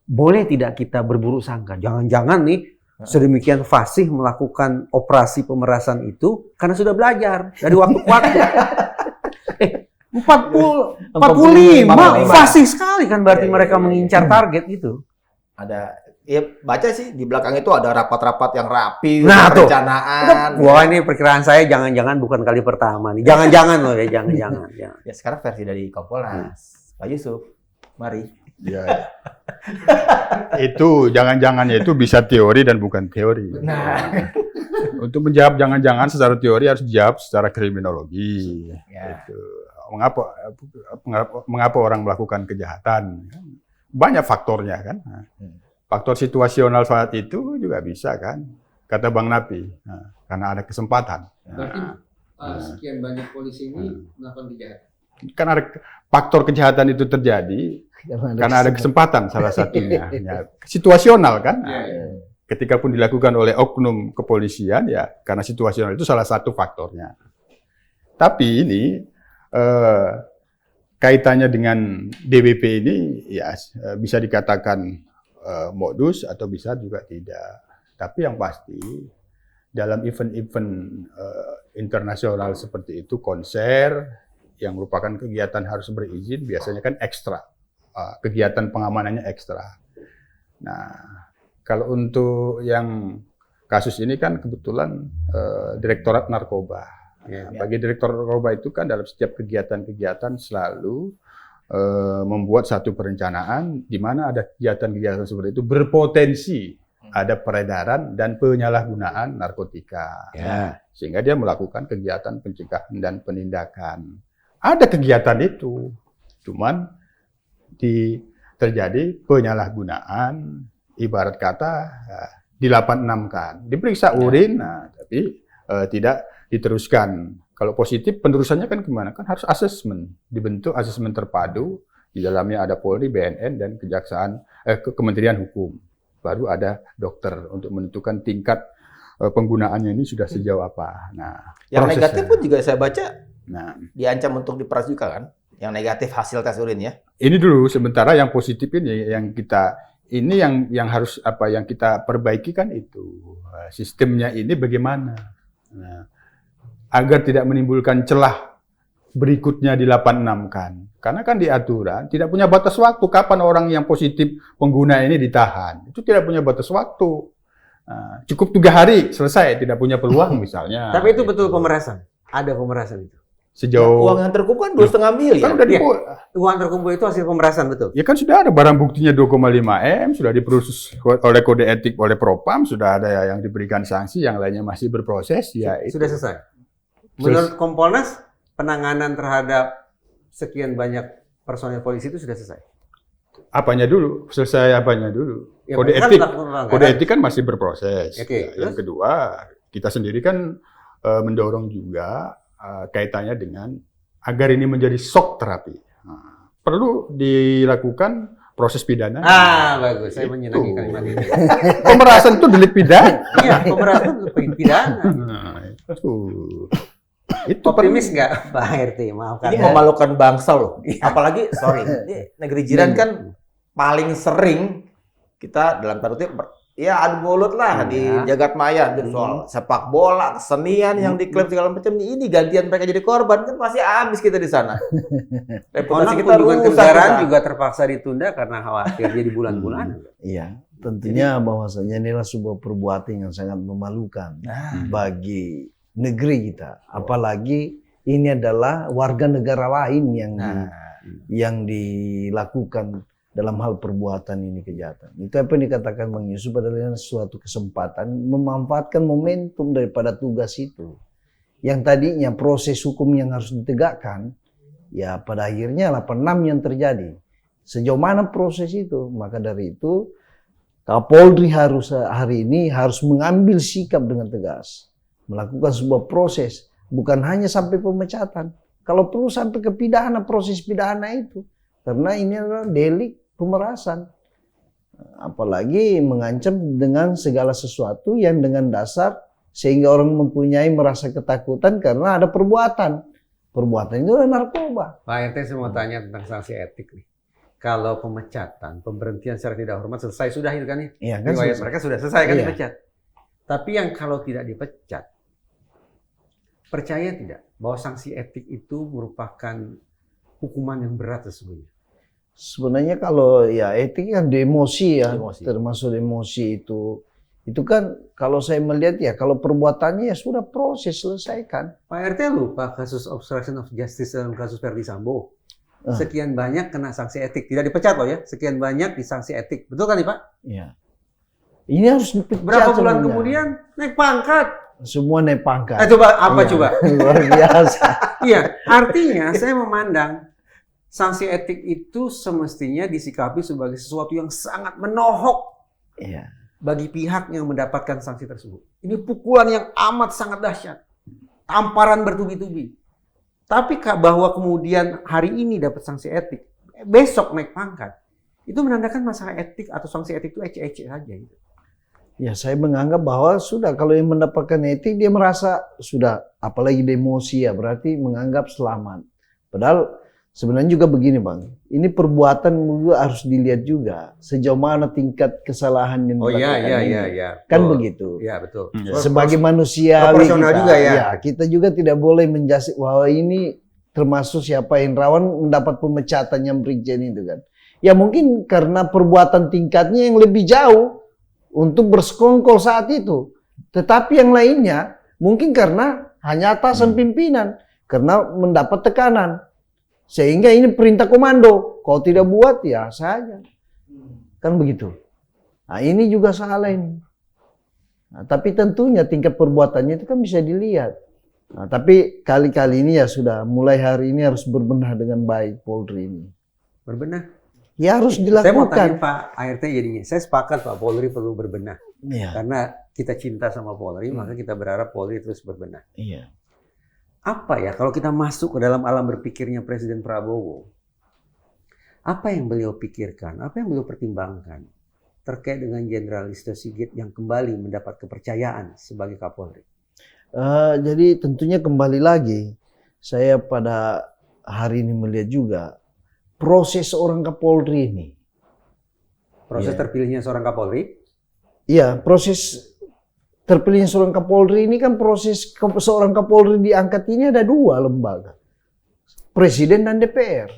Boleh tidak kita berburu sangka? Jangan-jangan nih sedemikian fasih melakukan operasi pemerasan itu karena sudah belajar dari waktu ke waktu. 45 fasih sekali kan berarti mereka mengincar target itu. Ada, ya baca sih di belakang itu ada rapat-rapat yang rapi, Nah, perencanaan. Wah, ini perkiraan saya jangan-jangan bukan kali pertama nih. Jangan-jangan loh ya, jangan-jangan. Ya sekarang versi dari Kompolnas. Pak Yusuf, mari. Ya. Itu jangan-jangannya itu bisa teori dan bukan teori. Nah, Untuk menjawab jangan-jangan secara teori harus dijawab secara kriminologi. ya. Gitu. Mengapa orang melakukan kejahatan? banyak faktornya kan. Nah, faktor situasional saat itu juga bisa kan, kata Bang Napi, karena ada kesempatan. Berarti sekian banyak polisi ini melakukan kejahatan. Kan ada faktor kejahatan itu terjadi karena ada kesempatan salah satunya. Ya, situasional kan. Ketika pun dilakukan oleh oknum kepolisian ya karena situasional itu salah satu faktornya. Tapi ini kaitannya dengan DWP ini ya bisa dikatakan modus atau bisa juga tidak. Tapi yang pasti dalam event-event internasional seperti itu, konser yang merupakan kegiatan harus berizin, biasanya kan ekstra. Kegiatan pengamanannya ekstra. Nah, kalau untuk yang kasus ini kan kebetulan Direktorat Narkoba. Bagi Direktorat Narkoba itu kan dalam setiap kegiatan-kegiatan selalu membuat satu perencanaan di mana ada kegiatan-kegiatan seperti itu berpotensi ada peredaran dan penyalahgunaan narkotika. Sehingga dia melakukan kegiatan pencegahan dan penindakan. Ada kegiatan itu, cuman terjadi penyalahgunaan, ibarat kata di86-kan, diperiksa urin, tapi tidak diteruskan. Kalau positif, penerusannya kan kemana? Kan harus asesmen, dibentuk asesmen terpadu, di dalamnya ada Polri, BNN, dan Kementerian Hukum. Baru ada dokter untuk menentukan tingkat penggunaannya ini sudah sejauh apa. Nah, yang negatif pun juga saya baca. Nah, diancam untuk diperas juga kan? Yang negatif hasil tes urin ya. Ini dulu, sementara yang positif ini yang harus yang kita perbaiki kan itu sistemnya ini bagaimana, agar tidak menimbulkan celah berikutnya di 86 kan. Karena kan di aturan tidak punya batas waktu kapan orang yang positif pengguna ini ditahan. Itu tidak punya batas waktu. Cukup 3 hari selesai, tidak punya peluang misalnya. Tapi itu betul pemerasan. Ada pemerasan itu. Sejauh uang yang terkumpul kan 2,5 miliar. Kan udah uang terkumpul itu hasil pemerasan betul. Ya kan sudah ada barang buktinya 2,5 M, sudah diproses oleh kode etik oleh Propam, sudah ada yang diberikan sanksi, yang lainnya masih berproses. Ya sudah selesai. Menurut Kompolnas, penanganan terhadap sekian banyak personel polisi itu sudah selesai. Apanya dulu? Selesai apanya dulu? Ya, kode etik kan masih berproses. Okay, yang kedua, kita sendiri kan mendorong juga kaitannya dengan agar ini menjadi shock terapi. Perlu dilakukan proses pidana. Bagus. Saya menyenangi kalimat itu. Pemerasan itu delik pidana. Iya, pemerasan itu pidana. Itu optimis nggak, Pak RT? Maafkan. Ini memalukan bangsa loh. Apalagi, ini negeri jiran kan paling sering kita dalam tanda kutip adu mulut lah di jagat maya soal sepak bola, kesenian yang diklaim segala macam. Ini gantian mereka jadi korban kan pasti habis kita di sana. Reputasi kita rusak. Kendaraan juga terpaksa ditunda karena khawatir jadi bulan-bulan. Iya, tentunya bahwasanya inilah sebuah perbuatan yang sangat memalukan bagi negeri kita. Apalagi ini adalah warga negara lain yang dilakukan dalam hal perbuatan ini kejahatan. Itu apa yang dikatakan Bang Yusuf adalah suatu kesempatan memanfaatkan momentum daripada tugas itu. Yang tadinya proses hukum yang harus ditegakkan, ya pada akhirnya 86 yang terjadi. Sejauh mana proses itu? Maka dari itu Kapolri hari ini harus mengambil sikap dengan tegas. Melakukan sebuah proses, bukan hanya sampai pemecatan. Kalau perlu sampai ke pidana, proses pidana itu. Karena ini adalah delik pemerasan. Apalagi mengancam dengan segala sesuatu yang dengan dasar sehingga orang mempunyai merasa ketakutan karena ada perbuatan. Perbuatan itu adalah narkoba. Pak RT, saya mau tanya tentang sanksi etik nih. Kalau pemecatan, pemberhentian secara tidak hormat selesai sudah itu kan ya? Iya kan. Riwayat mereka sudah selesai kan dipecat. Tapi yang kalau tidak dipecat, percaya tidak bahwa sanksi etik itu merupakan hukuman yang berat sesungguhnya? Sebenarnya kalau ya etik kan emosi ya, termasuk emosi itu kan kalau saya melihat ya kalau perbuatannya ya sudah proses selesaikan. Pak RT lupa kasus obstruction of justice dalam kasus Verdi Sambo. Sekian banyak kena sanksi etik, tidak dipecat loh ya, sekian banyak di sanksi etik, betul kan nih Pak? Iya. Ini harus dipecat. Berapa bulan kemudian naik pangkat? Semua naik pangkat. Coba apa coba? Luar biasa. Iya, artinya saya memandang sanksi etik itu semestinya disikapi sebagai sesuatu yang sangat menohok Iya. bagi pihak yang mendapatkan sanksi tersebut. Ini pukulan yang amat sangat dahsyat. Tamparan bertubi-tubi. Tapi bahwa kemudian hari ini dapat sanksi etik, besok naik pangkat, itu menandakan masalah etik atau sanksi etik itu ecek-ecek saja. Gitu. Ya, saya menganggap bahwa sudah kalau yang mendapatkan etik dia merasa sudah, apalagi demosi ya, berarti menganggap selamat. Padahal sebenarnya juga begini Bang, ini perbuatan juga harus dilihat juga sejauh mana tingkat kesalahan yang dilakukan ini. Kan Betul. begitu. Iya, betul. Sebagai manusia proporsional juga ya. kita juga tidak boleh menjudge bahwa ini termasuk siapa yang rawan mendapat pemecatan yang brigjen itu kan. Ya mungkin karena perbuatan tingkatnya yang lebih jauh untuk bersekongkol saat itu. Tetapi yang lainnya mungkin karena hanya atasan pimpinan, karena mendapat tekanan. Sehingga ini perintah komando, kalau tidak buat ya saja. Kan begitu. Nah ini juga salah ini. Nah, tapi tentunya tingkat perbuatannya itu kan bisa dilihat. Nah, tapi kali-kali ini ya sudah mulai hari ini harus berbenah dengan baik Polri ini. Berbenah. Ya harus Saya mau tanya dilakukan. Pak ART jadinya. Saya sepakat Pak Polri perlu berbenah. Iya. Karena kita cinta sama Polri, maka kita berharap Polri terus berbenah. Iya. Apa ya kalau kita masuk ke dalam alam berpikirnya Presiden Prabowo? Apa yang beliau pikirkan? Apa yang beliau pertimbangkan terkait dengan Jenderal Listio Sigit yang kembali mendapat kepercayaan sebagai Kapolri? Jadi tentunya kembali lagi, saya pada hari ini melihat juga proses seorang Kapolri ini. Proses Iya. terpilihnya seorang Kapolri? Iya, proses terpilihnya seorang Kapolri ini kan proses seorang Kapolri diangkat ini ada dua lembaga. Presiden dan DPR.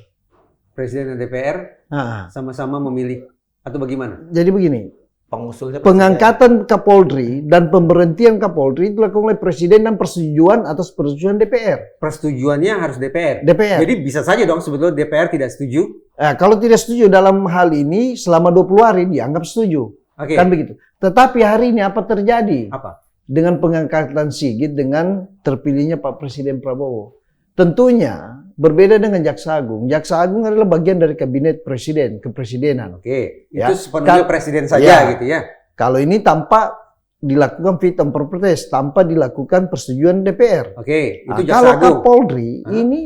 Presiden dan DPR Nah, sama-sama memilih atau bagaimana? jadi begini, Pengusulnya pengangkatan Kapolri dan pemberhentian Kapolri dilakukan oleh Presiden dan persetujuan atas persetujuan DPR. Persetujuannya harus DPR. DPR. Jadi bisa saja dong sebetulnya DPR tidak setuju. Nah, kalau tidak setuju dalam hal ini selama 20 hari dianggap setuju. Oke. Kan begitu. Tetapi hari ini apa terjadi? Apa? Dengan pengangkatan Sigit dengan terpilihnya Pak Presiden Prabowo. Tentunya berbeda dengan Jaksa Agung. Jaksa Agung adalah bagian dari kabinet presiden, kepresidenan. Oke, Ya. itu sepenuhnya presiden saja Ya. gitu ya. Kalau ini tanpa dilakukan fit and proper test, tanpa dilakukan persetujuan DPR. Oke, itu Nah, Jaksa kalau Agung. Kapolri Hah? ini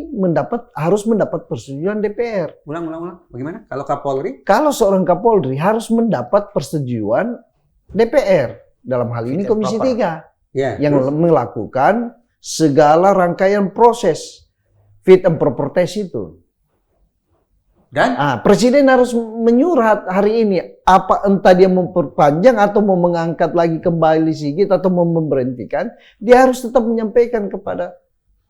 harus mendapat persetujuan DPR. Ulang. Bagaimana? Kalau Kapolri? Kalau seorang Kapolri harus mendapat persetujuan DPR. Dalam hal ini Fit and Komisi proper. 3 Ya. yang melakukan segala rangkaian proses fit and proper test itu. Dan Presiden harus menyurat hari ini, apa entah dia memperpanjang atau mau mengangkat lagi kembali Sigit atau mau memberhentikan, dia harus tetap menyampaikan kepada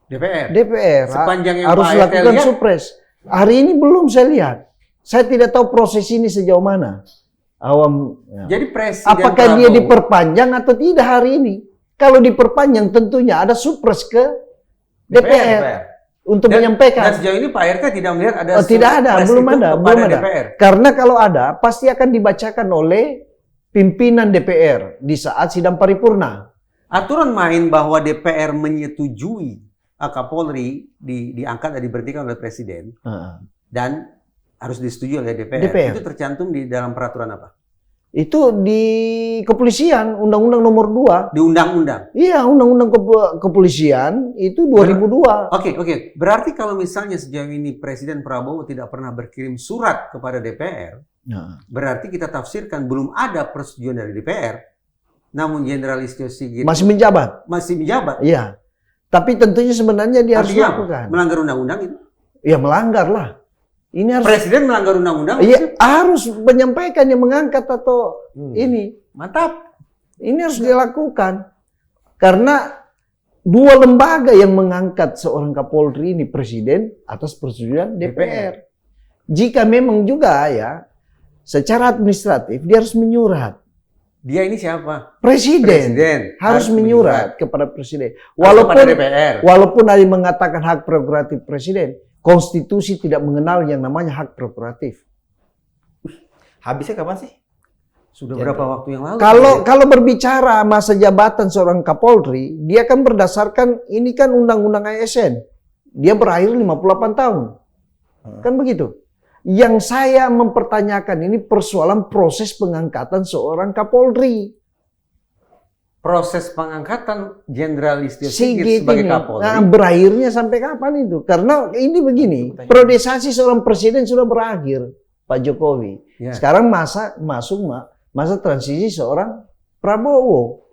DPR. DPR. Sepanjang yang Harus Pak RT lakukan lihat? supres. Hari ini belum saya lihat. Saya tidak tahu proses ini sejauh mana. Awam. Ya. Jadi Presiden Apakah dia Prabowo- diperpanjang atau tidak hari ini? Kalau diperpanjang tentunya ada supres ke DPR. Untuk Dan menyampaikan. sejauh ini Pak RT tidak melihat ada Tidak ada, surprise belum itu ada, kepada belum ada. DPR. Karena kalau ada, pasti akan dibacakan oleh pimpinan DPR di saat sidang paripurna. Aturan main bahwa DPR menyetujui Kapolri diangkat dan diberhentikan oleh Presiden dan harus disetujui oleh DPR. Itu tercantum di dalam peraturan apa? Itu di kepolisian, Undang-Undang Nomor 2. Di undang-undang. Iya, Undang-Undang Kepolisian itu 2002. Oke. Berarti kalau misalnya sejauh ini Presiden Prabowo tidak pernah berkirim surat kepada DPR, berarti kita tafsirkan belum ada persetujuan dari DPR. Namun Jenderal Listio Sigit Masih menjabat. masih menjabat. Iya. Tapi tentunya sebenarnya dia harus Artinya lakukan. melanggar undang-undang itu. Ya melanggar lah. Ini harus Presiden melanggar undang-undang. iya, harus menyampaikan yang mengangkat atau ini. Mantap. Ini harus dilakukan. Karena dua lembaga yang mengangkat seorang Kapolri ini, Presiden atas persetujuan DPR. Jika memang juga ya, secara administratif dia harus menyurat. Dia ini siapa? Presiden harus menyurat kepada Presiden. Walaupun walaupun ada yang mengatakan hak prerogatif Presiden, konstitusi tidak mengenal yang namanya hak prerogatif. Habisnya kapan sih? Sudah berapa waktu yang lalu? Kalau berbicara masa jabatan seorang Kapolri, dia kan berdasarkan ini kan undang-undang ASN. Dia berakhir 58 tahun. Kan begitu. Yang saya mempertanyakan ini persoalan proses pengangkatan seorang Kapolri. Proses pengangkatan Jenderal Listio Sigit sebagai ini. Kapolri. Nah, berakhirnya sampai kapan itu? Karena ini begini, priorisasi seorang presiden sudah berakhir, Pak Jokowi. Ya. Sekarang masa transisi seorang Prabowo.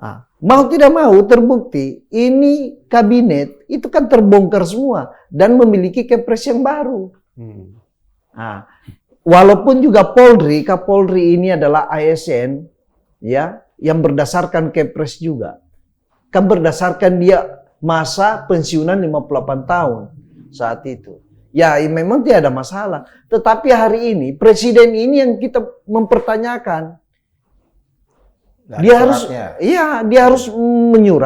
Nah, mau tidak mau terbukti ini kabinet itu kan terbongkar semua dan memiliki kepres yang baru. Nah, walaupun juga Kapolri ini adalah ASN ya, yang berdasarkan kepres juga. Kan berdasarkan dia masa pensiunan 58 tahun saat itu. Ya, memang tidak ada masalah. Tetapi hari ini presiden ini yang kita mempertanyakan. Dia harus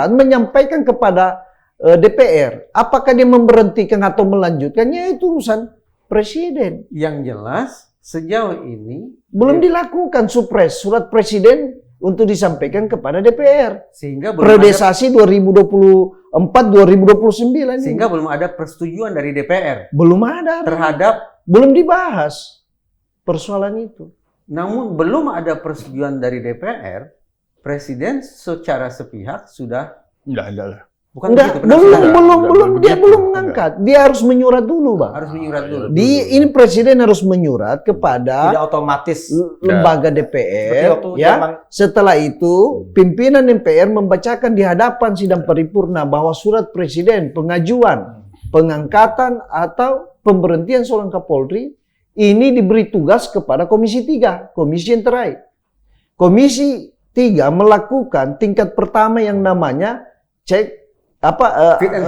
menyampaikan kepada DPR. Apakah dia memberhentikan atau melanjutkannya itu urusan presiden. Yang jelas sejauh ini belum dilakukan surat presiden untuk disampaikan kepada DPR. Sehingga priorisasi 2024-2029. Sehingga belum ada persetujuan dari DPR. Belum ada. Belum dibahas persoalan itu. Namun belum ada persetujuan dari DPR, Presiden secara sepihak sudah enggak. Bukan enggak, begitu, belum mengangkat. Dia harus menyurat dulu, Bang. Harus menyurat dulu. Ini presiden harus menyurat kepada tidak otomatis lembaga DPR, ya. Setelah itu pimpinan DPR membacakan di hadapan sidang paripurna bahwa surat presiden pengajuan pengangkatan atau pemberhentian seorang Kapolri ini diberi tugas kepada Komisi 3, komisi yang terakhir. Komisi 3 melakukan tingkat pertama yang namanya cek fit and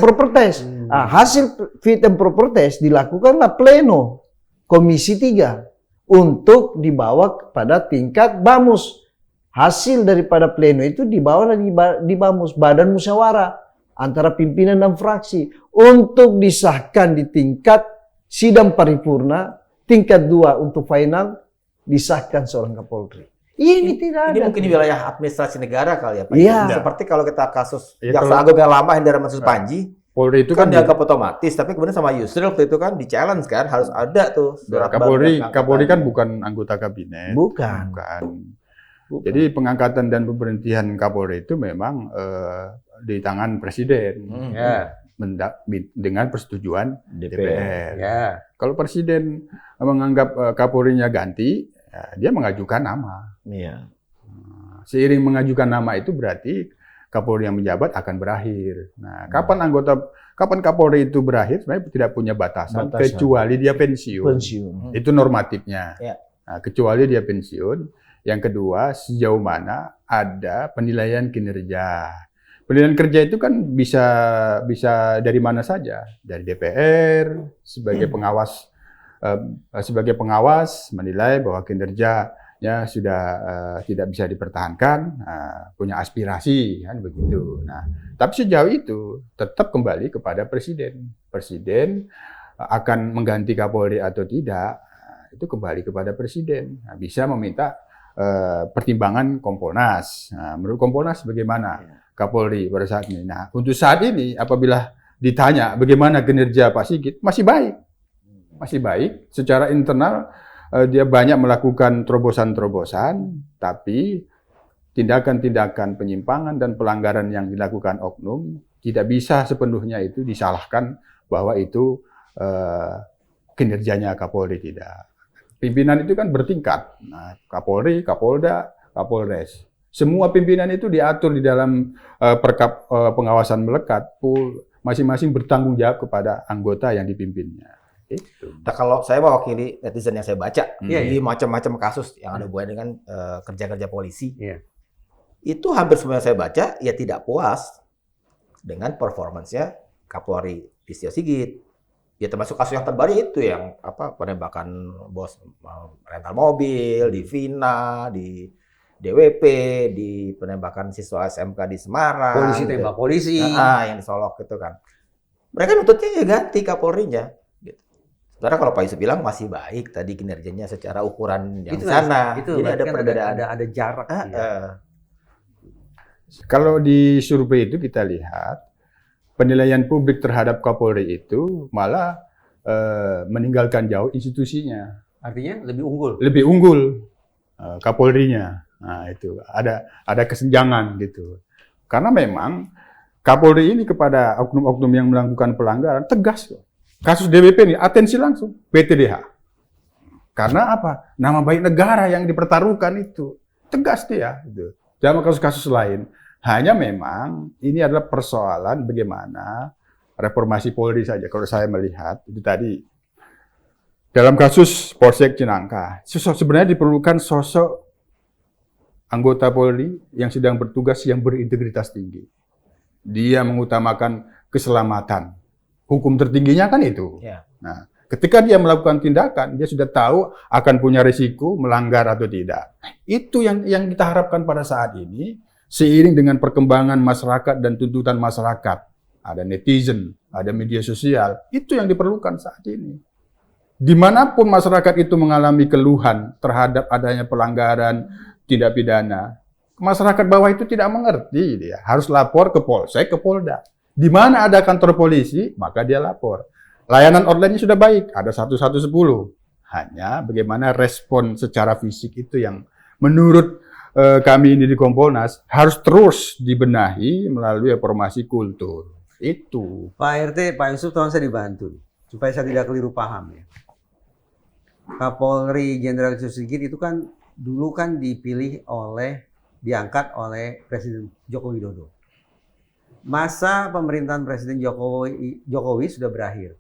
proper test. Nah, hasil fit and proper test dilakukanlah pleno Komisi 3 untuk dibawa kepada tingkat BAMUS. Hasil daripada pleno itu dibawa di BAMUS, Badan Musyawarah antara pimpinan dan fraksi, untuk disahkan di tingkat sidang paripurna tingkat 2 untuk final disahkan seorang Kapolri. Ini tidak ada. Ini mungkin di wilayah administrasi negara kali ya, Pak. Iya. Seperti kalau kita kasus Jaksa Agung yang lama Hendra Mansur Panji, Polri itu kan dianggap otomatis, tapi kemudian sama Yusril waktu itu kan di-challenge kan, harus ada tuh surat Kapolri kan bukan anggota kabinet. Bukan. Jadi pengangkatan dan pemberhentian Kapolri itu memang di tangan presiden. Dengan persetujuan DPR. Ya. Kalau presiden menganggap Kapolrinya ganti, ya, dia mengajukan nama. Iya. Seiring mengajukan nama itu berarti Kapolri yang menjabat akan berakhir. Nah, kapan Kapolri itu berakhir sebenarnya tidak punya batasan. Kecuali dia pensiun. Itu normatifnya. Ya. Nah, kecuali dia pensiun. Yang kedua, sejauh mana ada penilaian kinerja. Penilaian kerja itu kan bisa dari mana saja, dari DPR sebagai pengawas menilai bahwa kinerjanya sudah tidak bisa dipertahankan, punya aspirasi kan begitu. Nah, tapi sejauh itu tetap kembali kepada presiden. Presiden akan mengganti Kapolri atau tidak, itu kembali kepada presiden. Nah, bisa meminta pertimbangan Kompolnas. Nah, menurut Kompolnas bagaimana Kapolri pada saat ini? Nah, untuk saat ini apabila ditanya bagaimana kinerja Pak Sigit, masih baik. Masih baik. Secara internal dia banyak melakukan terobosan-terobosan, tapi tindakan-tindakan penyimpangan dan pelanggaran yang dilakukan oknum tidak bisa sepenuhnya itu disalahkan bahwa itu kinerjanya Kapolri, tidak. Pimpinan itu kan bertingkat. Nah, Kapolri, Kapolda, Kapolres. Semua pimpinan itu diatur di dalam perkap pengawasan melekat. Masing-masing bertanggung jawab kepada anggota yang dipimpinnya. Itu. Nah, kalau saya mewakili netizen yang saya baca, di macam-macam kasus yang ada hubungan dengan kerja-kerja polisi, itu hampir semua yang saya baca ya tidak puas dengan performance-nya Kapolri Listio Sigit. Ya termasuk kasus yang terbaru itu yang penembakan bos rental mobil di Vina, di DWP, di penembakan siswa SMK di Semarang. Polisi tembak polisi. Yang di Solok itu kan. Mereka nuntutnya ya ganti Kapolrinya. Gitu. Sementara kalau Pak Yusuf bilang masih baik tadi kinerjanya secara ukuran yang itu sana. Itu jadi ada kan perbedaan. ada jarak. Kalau di survei itu kita lihat penilaian publik terhadap Kapolri itu malah meninggalkan jauh institusinya. Artinya lebih unggul. Lebih unggul Kapolrinya. Nah, itu ada kesenjangan gitu. Karena memang Kapolri ini kepada oknum-oknum yang melakukan pelanggaran tegas kok. Kasus DWP ini atensi langsung PTDH. Karena apa? Nama baik negara yang dipertaruhkan itu tegas dia. Gitu. Jangan kasus-kasus lain. Hanya memang ini adalah persoalan bagaimana reformasi Polri saja. Kalau saya melihat itu tadi dalam kasus Polsek Cinangka, sebenarnya diperlukan sosok anggota Polri yang sedang bertugas yang berintegritas tinggi. Dia mengutamakan keselamatan. Hukum tertingginya kan itu. Ya. Nah, ketika dia melakukan tindakan, dia sudah tahu akan punya risiko melanggar atau tidak. Itu yang kita harapkan pada saat ini, seiring dengan perkembangan masyarakat dan tuntutan masyarakat. Ada netizen, ada media sosial, itu yang diperlukan saat ini. Dimanapun masyarakat itu mengalami keluhan terhadap adanya pelanggaran tindak pidana, masyarakat bawah itu tidak mengerti, dia harus lapor ke Polsek, ke Polda. Di mana ada kantor polisi, maka dia lapor. Layanan online-nya sudah baik, ada 1110. Hanya bagaimana respon secara fisik itu yang menurut kami ini di Kompolnas harus terus dibenahi melalui reformasi kultur. Itu. Pak RT, Pak Yusuf, tolong saya dibantu supaya saya tidak keliru paham ya. Kapolri Jenderal Listio Sigit itu kan dulu kan diangkat oleh Presiden Joko Widodo. Masa pemerintahan Presiden Jokowi sudah berakhir.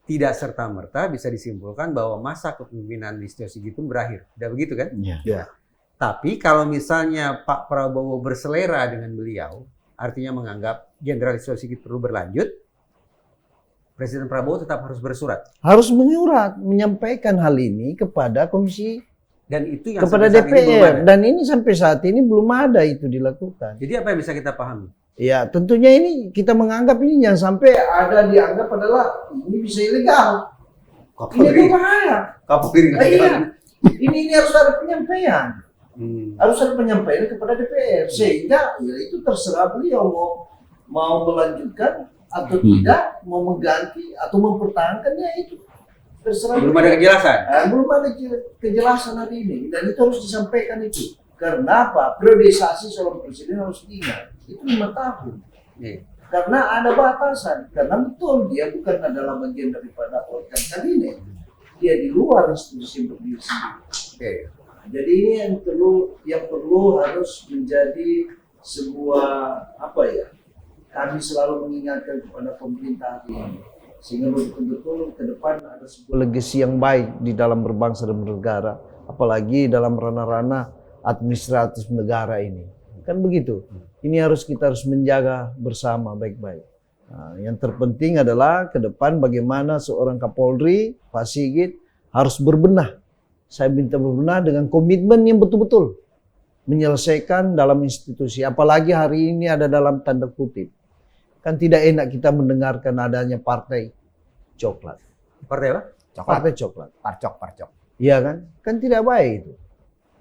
Tidak serta-merta bisa disimpulkan bahwa masa kepemimpinan Listio Sigit itu berakhir. Tidak begitu kan? Ya. Tapi kalau misalnya Pak Prabowo berselera dengan beliau, artinya menganggap Jenderal Listio Sigit perlu berlanjut, Presiden Prabowo tetap harus bersurat. Harus menyurat, menyampaikan hal ini kepada komisi, Dan itu yang kepada sampai saat ini belum DPR. ada. Dan ini sampai saat ini belum ada itu dilakukan. Jadi apa yang bisa kita pahami? Ya, tentunya ini kita menganggap ini jangan sampai ada dianggap adalah ini bisa ilegal. Ini Kapolri, berbahaya. Kapolri. Nah, iya. Ini harus ada penyampaian. Harus ada penyampaian kepada DPR sehingga ya itu terserah beliau mau melanjutkan atau tidak, mau mengganti atau mempertahankannya itu terserah. Belum ada kejelasan. Belum ada kejelasan hari ini dan itu harus disampaikan itu. Karena apa? Priorisasi seorang presiden harus diingat itu 5 tahun. Iya. Karena ada batasan. Karena betul dia bukan adalah bagian daripada organ kabinet. Dia di luar institusi berdiri sendiri. Oke. Jadi ini yang perlu harus menjadi sebuah apa ya? Kami selalu mengingatkan kepada pemerintah ini sehingga betul-betul ke depan ada sebuah legacy yang baik di dalam berbangsa dan bernegara, apalagi dalam ranah-ranah administratif negara ini. Kan begitu. Ini kita harus menjaga bersama baik-baik. Nah, yang terpenting adalah ke depan bagaimana seorang Kapolri, Pak Sigit harus berbenah. Saya minta berbenah dengan komitmen yang betul-betul menyelesaikan dalam institusi. Apalagi hari ini ada dalam tanda kutip. Kan tidak enak kita mendengarkan adanya partai coklat. Partai apa? Partai coklat. Parcok. Iya kan? Kan tidak baik itu.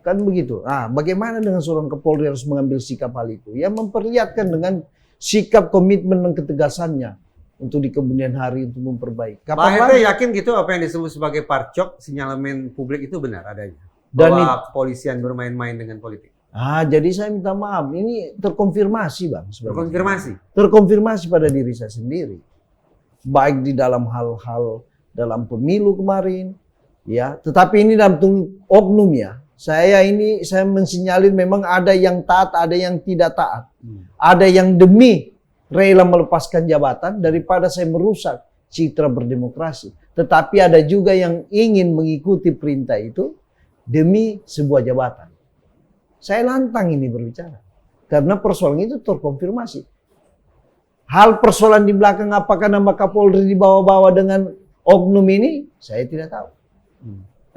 Kan begitu. Nah, bagaimana dengan seorang Kapolri harus mengambil sikap hal itu? Ya memperlihatkan dengan sikap komitmen dan ketegasannya untuk di kemudian hari untuk memperbaiki. Pak RT yakin gitu apa yang disebut sebagai parcok, sinyalemen publik itu benar adanya? Bahwa kepolisian bermain-main dengan politik? Jadi saya minta maaf, ini terkonfirmasi Bang. Terkonfirmasi? Terkonfirmasi pada diri saya sendiri. Baik di dalam hal-hal dalam pemilu kemarin, ya. Tetapi ini dalam oknum ya. Saya mensinyalir memang ada yang taat, ada yang tidak taat. Ada yang demi rela melepaskan jabatan daripada saya merusak citra berdemokrasi. Tetapi ada juga yang ingin mengikuti perintah itu demi sebuah jabatan. Saya lantang ini berbicara. Karena persoalan itu terkonfirmasi. Hal persoalan di belakang apakah nama Kapolri dibawa-bawa dengan oknum ini, saya tidak tahu.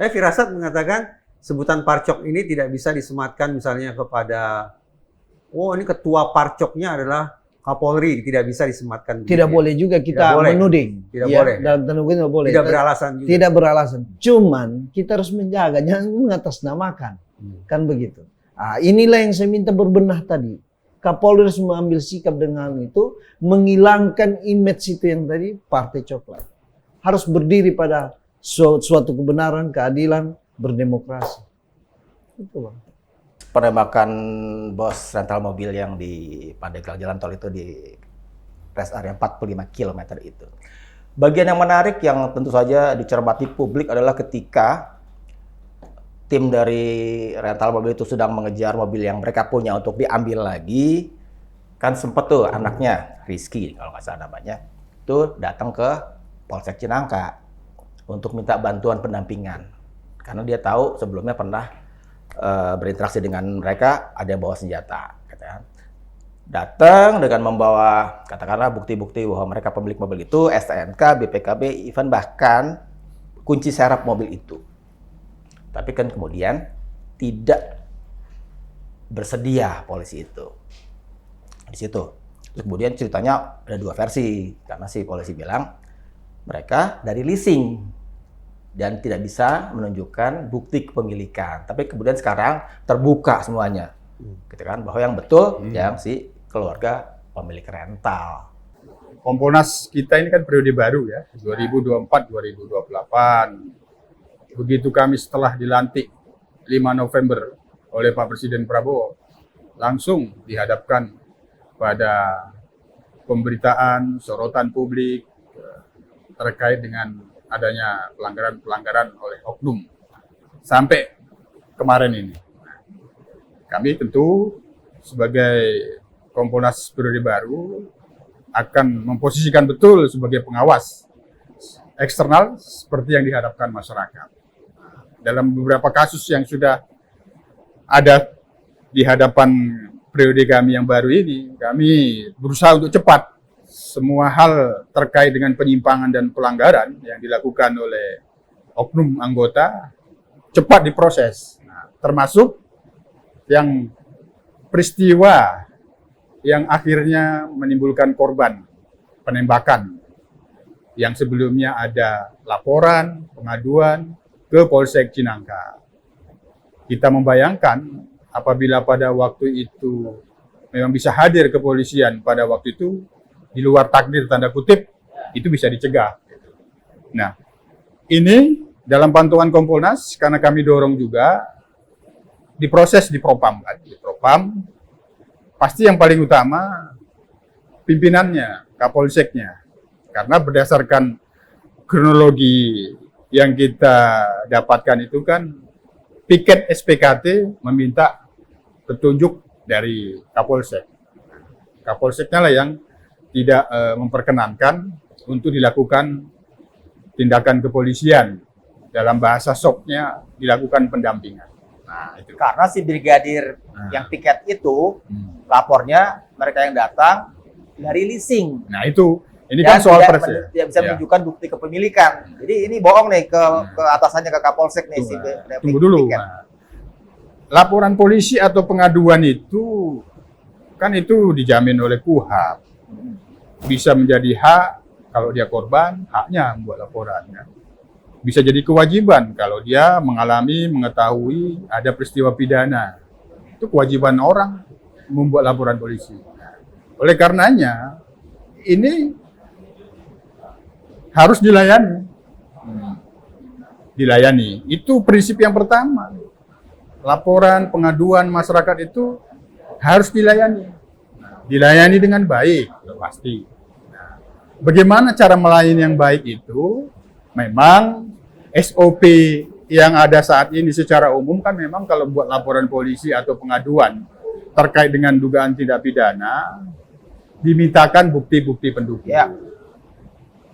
Firasat mengatakan sebutan parcok ini tidak bisa disematkan misalnya kepada, ini ketua parcoknya adalah Kapolri, tidak bisa disematkan. Tidak boleh juga kita menuding. Tidak boleh. Dalam tanda kutip tidak boleh. Tidak beralasan juga. Tidak beralasan. Cuman kita harus menjaga, jangan mengatasnamakan. Kan begitu. Inilah yang saya minta berbenah tadi. Kapolri harus mengambil sikap dengan itu, menghilangkan image itu yang tadi partai coklat. harus berdiri pada suatu kebenaran, keadilan, berdemokrasi. Itu Bang. Penembakan bos rental mobil yang di Pandeglang Jalan Tol itu di rest area 45 km itu. Bagian yang menarik yang tentu saja dicermati publik adalah ketika tim dari rental mobil itu sedang mengejar mobil yang mereka punya untuk diambil lagi, kan sempet tuh anaknya, Rizky kalau nggak salah namanya, itu datang ke Polsek Cinangka untuk minta bantuan pendampingan. Karena dia tahu sebelumnya pernah berinteraksi dengan mereka, ada yang bawa senjata. Datang dengan membawa katakanlah bukti-bukti bahwa mereka pemilik mobil itu, STNK, BPKB, even bahkan kunci serep mobil itu. Tapi kan kemudian tidak bersedia polisi itu di situ. Terus kemudian ceritanya ada dua versi, karena si polisi bilang mereka dari leasing dan tidak bisa menunjukkan bukti kepemilikan. Tapi kemudian sekarang terbuka semuanya, gitu kan, bahwa yang betul yang si keluarga pemilik rental. Kompolnas kita ini kan periode baru ya, 2024-2028. Begitu kami setelah dilantik 5 November oleh Pak Presiden Prabowo, langsung dihadapkan pada pemberitaan, sorotan publik terkait dengan adanya pelanggaran-pelanggaran oleh oknum sampai kemarin ini. Kami tentu sebagai Kompolnas periode baru akan memposisikan betul sebagai pengawas eksternal seperti yang diharapkan masyarakat. Dalam beberapa kasus yang sudah ada di hadapan periode kami yang baru ini, kami berusaha untuk cepat semua hal terkait dengan penyimpangan dan pelanggaran yang dilakukan oleh oknum anggota cepat diproses. Nah, termasuk yang peristiwa yang akhirnya menimbulkan korban penembakan yang sebelumnya ada laporan, pengaduan ke Polsek Cinangka. Kita membayangkan apabila pada waktu itu memang bisa hadir kepolisian pada waktu itu, di luar takdir tanda kutip, itu bisa dicegah. Nah, ini dalam pantauan Kompolnas, karena kami dorong juga, diproses di Propam. Di Propam, pasti yang paling utama pimpinannya, Kapolseknya. Karena berdasarkan kronologi yang kita dapatkan itu kan piket SPKT meminta petunjuk dari Kapolsek. Kapolseknya lah yang tidak memperkenankan untuk dilakukan tindakan kepolisian. Dalam bahasa SOP-nya dilakukan pendampingan. Nah, itu. Karena si brigadir yang piket itu lapornya mereka yang datang dari leasing. Nah, itu ini Dan kan soal tidak bisa menunjukkan bukti kepemilikan. Jadi ini bohong nih ke atasannya, ke Kapolsek nih. Tunggu dulu. Nah, laporan polisi atau pengaduan itu kan itu dijamin oleh KUHP. Bisa menjadi hak kalau dia korban, haknya membuat laporannya. Bisa jadi kewajiban kalau dia mengetahui ada peristiwa pidana. Itu kewajiban orang membuat laporan polisi. Oleh karenanya, ini harus dilayani. Dilayani. Itu prinsip yang pertama. Laporan, pengaduan masyarakat itu harus dilayani. Dilayani dengan baik, pasti. Bagaimana cara melayani yang baik itu? Memang SOP yang ada saat ini secara umum kan memang kalau buat laporan polisi atau pengaduan terkait dengan dugaan tindak pidana, dimintakan bukti-bukti pendukung. Ya.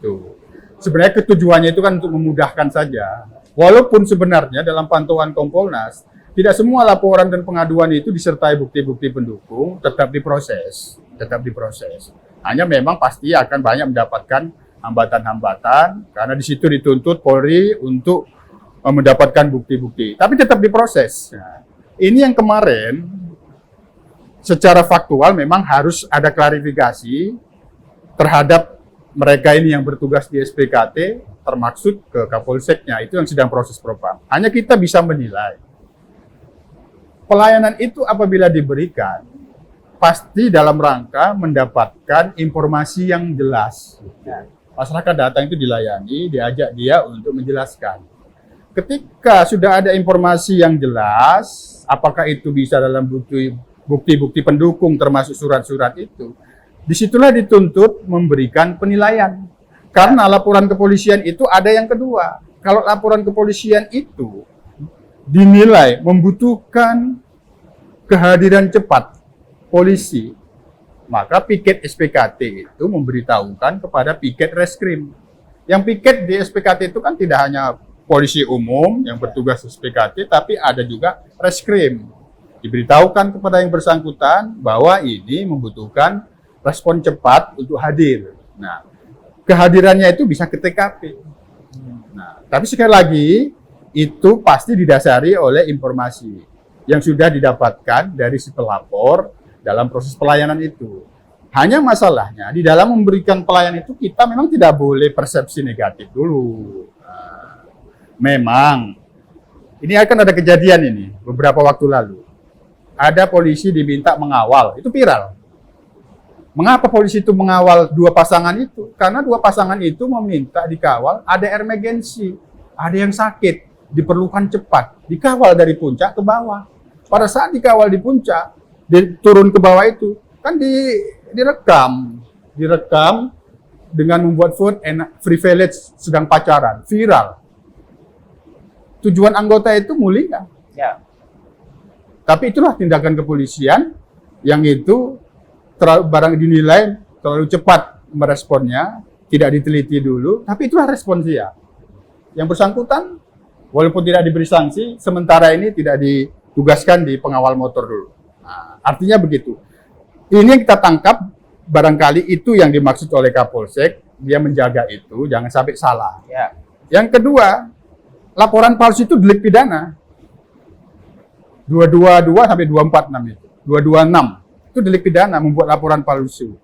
Tuh. Sebenarnya ketujuannya itu kan untuk memudahkan saja. Walaupun sebenarnya dalam pantauan Kompolnas, tidak semua laporan dan pengaduan itu disertai bukti-bukti pendukung, tetap diproses. Hanya memang pasti akan banyak mendapatkan hambatan-hambatan, karena di situ dituntut Polri untuk mendapatkan bukti-bukti. Tapi tetap diproses. Nah, ini yang kemarin, secara faktual memang harus ada klarifikasi terhadap mereka ini yang bertugas di SPKT, termaksud ke Kapolseknya, itu yang sedang proses propam. Hanya kita bisa menilai. Pelayanan itu apabila diberikan, pasti dalam rangka mendapatkan informasi yang jelas. Masyarakat datang itu dilayani, diajak dia untuk menjelaskan. Ketika sudah ada informasi yang jelas, apakah itu bisa dalam bukti-bukti pendukung termasuk surat-surat itu, disitulah dituntut memberikan penilaian. Karena laporan kepolisian itu ada yang kedua. Kalau laporan kepolisian itu dinilai membutuhkan kehadiran cepat polisi, maka piket SPKT itu memberitahukan kepada piket reskrim. Yang piket di SPKT itu kan tidak hanya polisi umum yang bertugas SPKT, tapi ada juga reskrim. Diberitahukan kepada yang bersangkutan bahwa ini membutuhkan respon cepat untuk hadir. Nah, kehadirannya itu bisa ke TKP. Nah, tapi sekali lagi, itu pasti didasari oleh informasi yang sudah didapatkan dari si pelapor dalam proses pelayanan itu. Hanya masalahnya di dalam memberikan pelayanan itu kita memang tidak boleh persepsi negatif dulu. Nah, memang ini akan ada kejadian ini beberapa waktu lalu. Ada polisi diminta mengawal, itu viral. Mengapa polisi itu mengawal dua pasangan itu? Karena dua pasangan itu meminta dikawal, ada emergensi, ada yang sakit, diperlukan cepat, dikawal dari puncak ke bawah. Pada saat dikawal di puncak, turun ke bawah itu kan direkam dengan membuat foto Free Village sedang pacaran, viral. Tujuan anggota itu mulia. Ya. Tapi itulah tindakan kepolisian yang itu barang dinilai terlalu cepat meresponnya, tidak diteliti dulu, tapi itulah respon dia. Yang bersangkutan walaupun tidak diberi sanksi, sementara ini tidak ditugaskan di pengawal motor dulu. Nah, artinya begitu. Ini yang kita tangkap, barangkali itu yang dimaksud oleh Kapolsek, dia menjaga itu, jangan sampai salah. Ya. Yang kedua, laporan palsu itu delik pidana. 222 sampai 246 itu. 226 itu delik pidana membuat laporan palsu.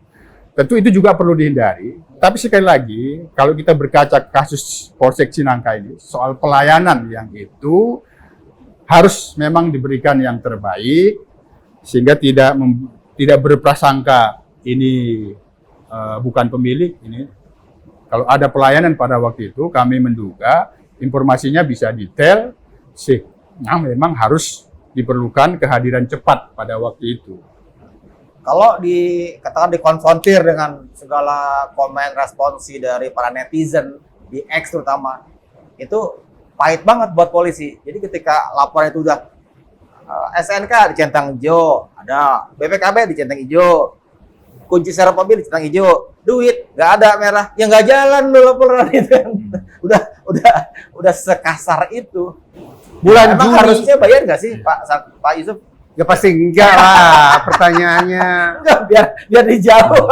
Tentu itu juga perlu dihindari. Tapi sekali lagi, kalau kita berkaca kasus Polsek Cinangka ini, soal pelayanan yang itu harus memang diberikan yang terbaik, sehingga tidak berprasangka ini bukan pemilik. Ini kalau ada pelayanan pada waktu itu, kami menduga informasinya bisa detail, sehingga memang harus diperlukan kehadiran cepat pada waktu itu. Kalau katakan dikonfrontir dengan segala komen responsi dari para netizen di X terutama, itu pahit banget buat polisi. Jadi ketika laporan itu udah SNK dicentang hijau, ada BPKB dicentang hijau, kunci serep mobil dicentang hijau, duit nggak ada merah, ya nggak jalan loh laporan itu kan. Udah sekasar itu. Bulan Emang Juni harusnya bayar nggak sih Pak Yusuf? ya pasti enggak lah pertanyaannya. biar dijawab.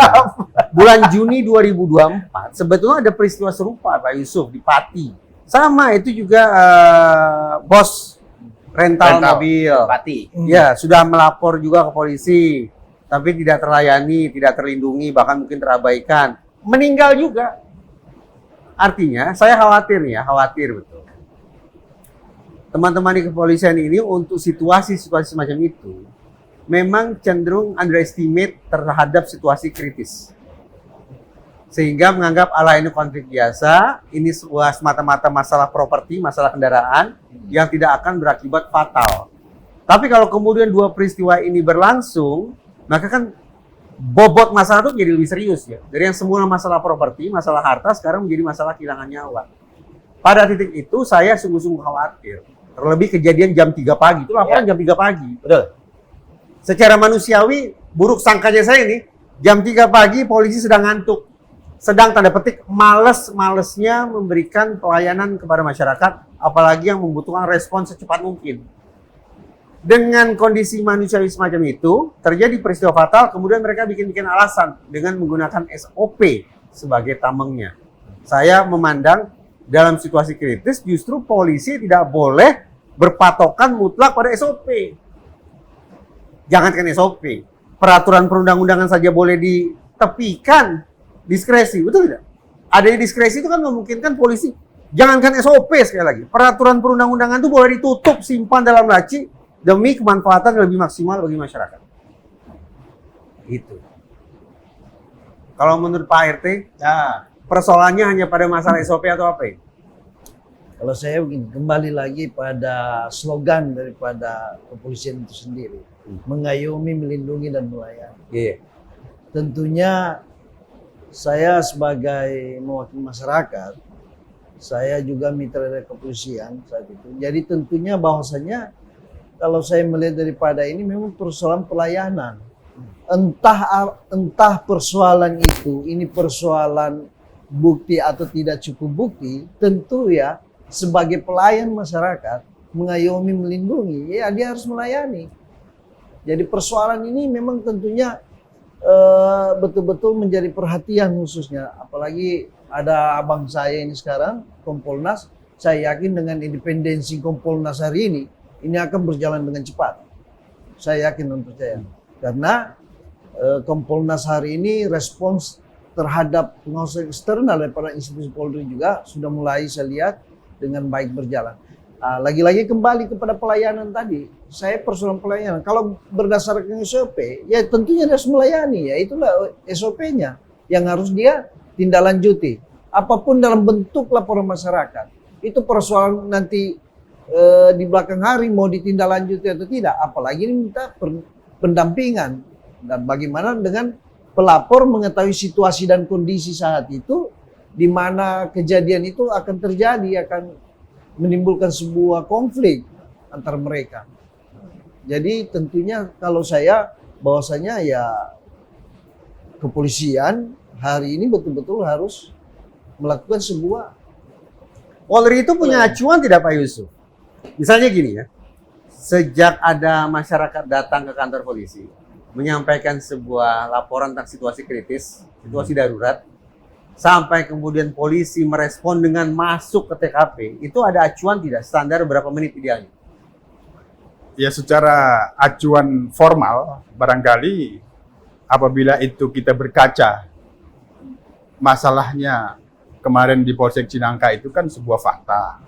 Bulan Juni 2024 sebetulnya ada peristiwa serupa Pak Yusuf di Pati. Sama itu juga bos rental mobil. Pati. Ya, sudah melapor juga ke polisi, tapi tidak terlayani, tidak terlindungi, bahkan mungkin terabaikan. Meninggal juga. Artinya, saya khawatir betul. Teman-teman di kepolisian ini untuk situasi-situasi semacam itu, memang cenderung underestimate terhadap situasi kritis. Sehingga menganggap ala ini konflik biasa, ini semata-mata masalah properti, masalah kendaraan, yang tidak akan berakibat fatal. Tapi kalau kemudian dua peristiwa ini berlangsung, maka kan bobot masalah itu jadi lebih serius ya. Dari yang semula masalah properti, masalah harta, sekarang menjadi masalah kehilangan nyawa. Pada titik itu saya sungguh-sungguh khawatir. Terlebih kejadian jam 3 pagi, itu laporan jam 3 pagi. Betul. Secara manusiawi, buruk sangkanya saya ini, jam 3 pagi polisi sedang ngantuk. Sedang tanda petik males-malesnya memberikan pelayanan kepada masyarakat, apalagi yang membutuhkan respon secepat mungkin. Dengan kondisi manusiawi semacam itu, terjadi peristiwa fatal, kemudian mereka bikin alasan dengan menggunakan SOP sebagai tamengnya. Saya memandang dalam situasi kritis justru polisi tidak boleh berpatokan mutlak pada SOP. Jangankan SOP, peraturan perundang-undangan saja boleh ditepikan. Diskresi, betul tidak? Adanya diskresi itu kan memungkinkan polisi, jangankan SOP sekali lagi, peraturan perundang-undangan itu boleh ditutup, simpan dalam laci demi kemanfaatan yang lebih maksimal bagi masyarakat. Itu. Kalau menurut Pak RT, Nah, persoalannya hanya pada masalah SOP atau apa ya? Kalau saya begini, kembali lagi pada slogan daripada kepolisian itu sendiri. Mengayomi, melindungi, dan melayani. Iya. Tentunya saya sebagai mewakili masyarakat, saya juga mitra dari kepolisian saat itu. Jadi tentunya bahwasanya kalau saya melihat daripada ini memang persoalan pelayanan. Entah persoalan itu, ini persoalan bukti atau tidak cukup bukti, tentu ya sebagai pelayan masyarakat, mengayomi, melindungi, ya dia harus melayani. Jadi persoalan ini memang tentunya betul-betul menjadi perhatian khususnya. Apalagi ada abang saya ini sekarang, Kompolnas, saya yakin dengan independensi Kompolnas hari ini akan berjalan dengan cepat. Saya yakin dan percaya. Karena Kompolnas hari ini respons terhadap pengawasan eksternal daripada institusi Polri juga sudah mulai saya lihat dengan baik berjalan. Lagi-lagi kembali kepada pelayanan tadi. Saya persoalan pelayanan. Kalau berdasarkan SOP, ya tentunya dia harus melayani. Ya itulah SOP-nya yang harus dia tindak lanjuti. Apapun dalam bentuk laporan masyarakat. Itu persoalan nanti di belakang hari mau ditindaklanjuti atau tidak. Apalagi ini minta pendampingan. Dan bagaimana dengan pelapor mengetahui situasi dan kondisi saat itu, di mana kejadian itu akan terjadi, akan menimbulkan sebuah konflik antar mereka. Jadi tentunya kalau saya bahwasanya ya kepolisian hari ini betul-betul harus melakukan sebuah. Polri itu punya acuan tidak Pak Yusuf? Misalnya gini ya, sejak ada masyarakat datang ke kantor polisi menyampaikan sebuah laporan tentang situasi kritis, situasi darurat, sampai kemudian polisi merespon dengan masuk ke TKP, itu ada acuan tidak? Standar berapa menit idealnya? Ya secara acuan formal, barangkali apabila itu kita berkaca masalahnya kemarin di Polsek Cinangka itu kan sebuah fakta.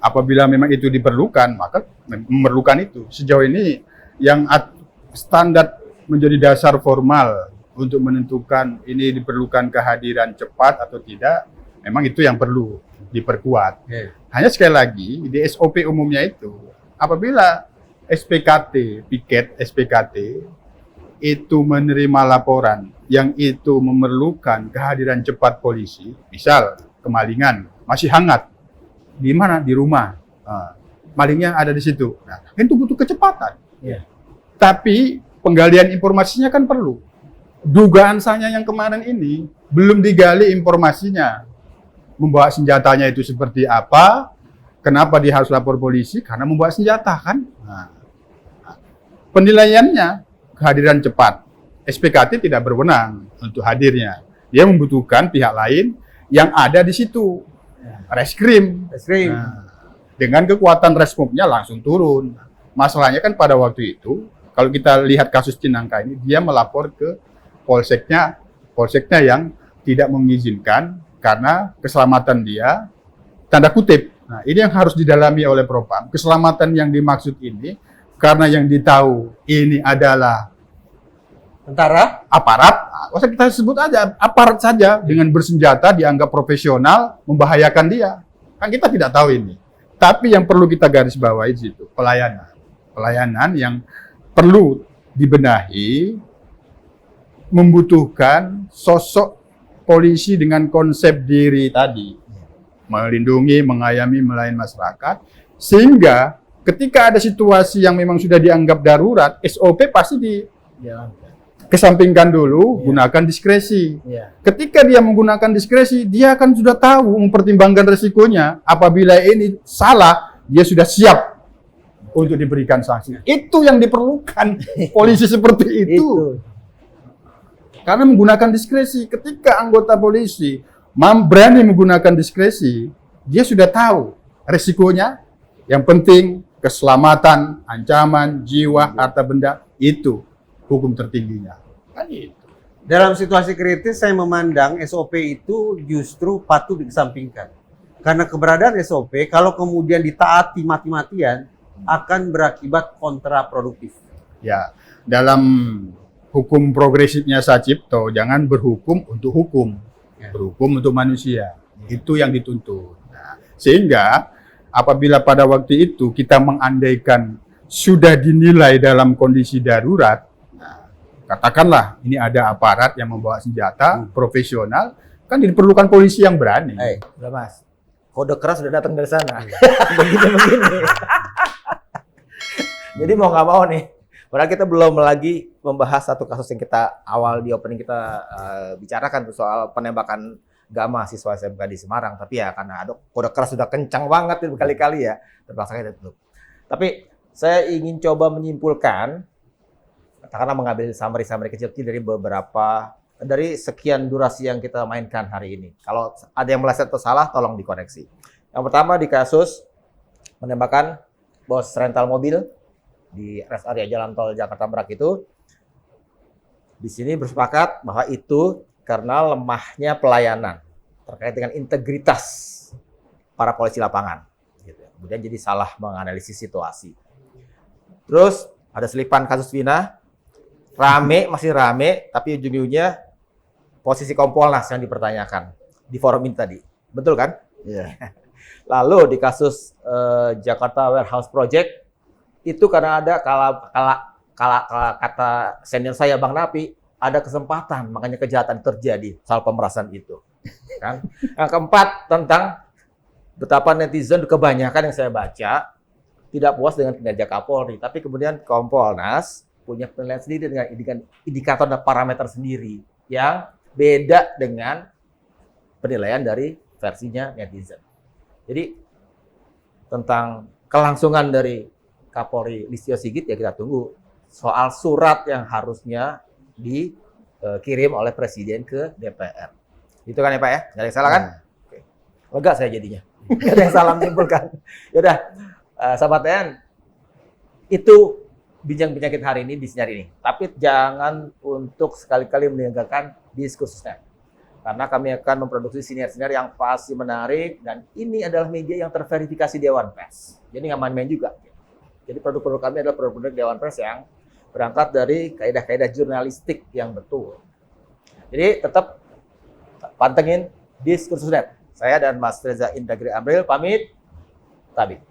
Apabila memang itu diperlukan, maka memerlukan itu. Sejauh ini yang standar menjadi dasar formal untuk menentukan ini diperlukan kehadiran cepat atau tidak, memang itu yang perlu diperkuat. Hanya sekali lagi, di SOP umumnya itu, apabila SPKT, piket SPKT, itu menerima laporan yang itu memerlukan kehadiran cepat polisi, misal kemalingan, masih hangat, di mana? Di rumah. Malingnya ada di situ. Nah, itu butuh kecepatan. Tapi penggalian informasinya kan perlu. Dugaan saya yang kemarin ini belum digali informasinya. Membawa senjatanya itu seperti apa? Kenapa dia harus lapor polisi? Karena membawa senjata kan? Nah, penilaiannya kehadiran cepat. SPKT tidak berwenang untuk hadirnya. Dia membutuhkan pihak lain yang ada di situ. Reskrim. Nah, dengan kekuatan resmobnya langsung turun. Masalahnya kan pada waktu itu, kalau kita lihat kasus Cinangka ini, dia melapor ke polseknya yang tidak mengizinkan karena keselamatan dia, tanda kutip. Nah, ini yang harus didalami oleh Propam. Keselamatan yang dimaksud ini, karena yang ditahu ini adalah tentara, aparat, nah, kita sebut aja aparat saja dengan bersenjata dianggap profesional, membahayakan dia. Kan kita tidak tahu ini. Tapi yang perlu kita garis bawahi di situ, pelayanan. Pelayanan yang perlu dibenahi, membutuhkan sosok polisi dengan konsep diri tadi. Melindungi, mengayomi, melayani masyarakat. Sehingga ketika ada situasi yang memang sudah dianggap darurat, SOP pasti dikesampingkan dulu, gunakan diskresi. Ketika dia menggunakan diskresi, dia akan sudah tahu mempertimbangkan resikonya. Apabila ini salah, dia sudah siap untuk diberikan sanksi. Itu yang diperlukan polisi seperti itu. Karena menggunakan diskresi, ketika anggota polisi berani menggunakan diskresi, dia sudah tahu resikonya. Yang penting keselamatan, ancaman, jiwa, harta benda, itu hukum tertingginya. Kan itu. Dalam situasi kritis saya memandang SOP itu justru patut dikesampingkan. Karena keberadaan SOP kalau kemudian ditaati mati-matian akan berakibat kontraproduktif. Ya, dalam hukum progresifnya Sacipto, jangan berhukum untuk hukum. berhukum untuk manusia. Itu yang dituntut. Nah, sehingga apabila pada waktu itu kita mengandaikan sudah dinilai dalam kondisi darurat, nah, katakanlah ini ada aparat yang membawa senjata profesional, kan diperlukan polisi yang berani. Udah Mas, kode keras sudah datang dari sana. Begini. Jadi mau nggak mau nih, padahal kita belum lagi membahas satu kasus yang kita awal di opening kita bicarakan tuh soal penembakan mahasiswa SMK di Semarang. Tapi ya karena ada kode keras sudah kencang banget berkali-kali ya, terpaksa kita tutup. Tapi saya ingin coba menyimpulkan, katakanlah mengambil summary kecil-kecil dari sekian durasi yang kita mainkan hari ini. Kalau ada yang meleset atau salah, tolong dikoreksi. Yang pertama di kasus penembakan bos rental mobil di rest area Jalan Tol Jakarta Merak itu, di sini bersepakat bahwa itu karena lemahnya pelayanan terkait dengan integritas para polisi lapangan. Kemudian jadi salah menganalisis situasi. Terus ada selipan kasus Vina, masih rame, tapi ujung-ujungnya posisi Kompolnas yang dipertanyakan di forum ini tadi. Betul kan? Iya. Lalu di kasus Jakarta Warehouse Project, itu karena ada kata senior saya Bang Napi, ada kesempatan, makanya kejahatan terjadi soal pemerasan itu. Kan? Yang keempat tentang betapa netizen kebanyakan yang saya baca tidak puas dengan kinerja Kapolri, tapi kemudian Kompolnas punya penilaian sendiri dengan indikator dan parameter sendiri yang beda dengan penilaian dari versinya netizen. Jadi tentang kelangsungan dari Kapolri Listio Sigit ya kita tunggu soal surat yang harusnya dikirim oleh Presiden ke DPR. Itu kan ya Pak ya? Nggak ada yang salah kan? Oke. Lega saya jadinya. Nggak ada yang salah menyimpulkan. Yaudah, sahabat TN, itu bincang-bincang kita hari ini di sinar ini. Tapi jangan untuk sekali-kali meninggalkan diskursusnya. Karena kami akan memproduksi sinar-sinar yang pasti menarik dan ini adalah media yang terverifikasi Dewan Pers. Jadi nggak main-main juga. Jadi produk-produk kami adalah produk-produk Dewan Pers yang berangkat dari kaidah-kaidah jurnalistik yang betul. Jadi tetap pantengin Diskursus.net. Saya dan Mas Reza Indagri Amril pamit. Tabik.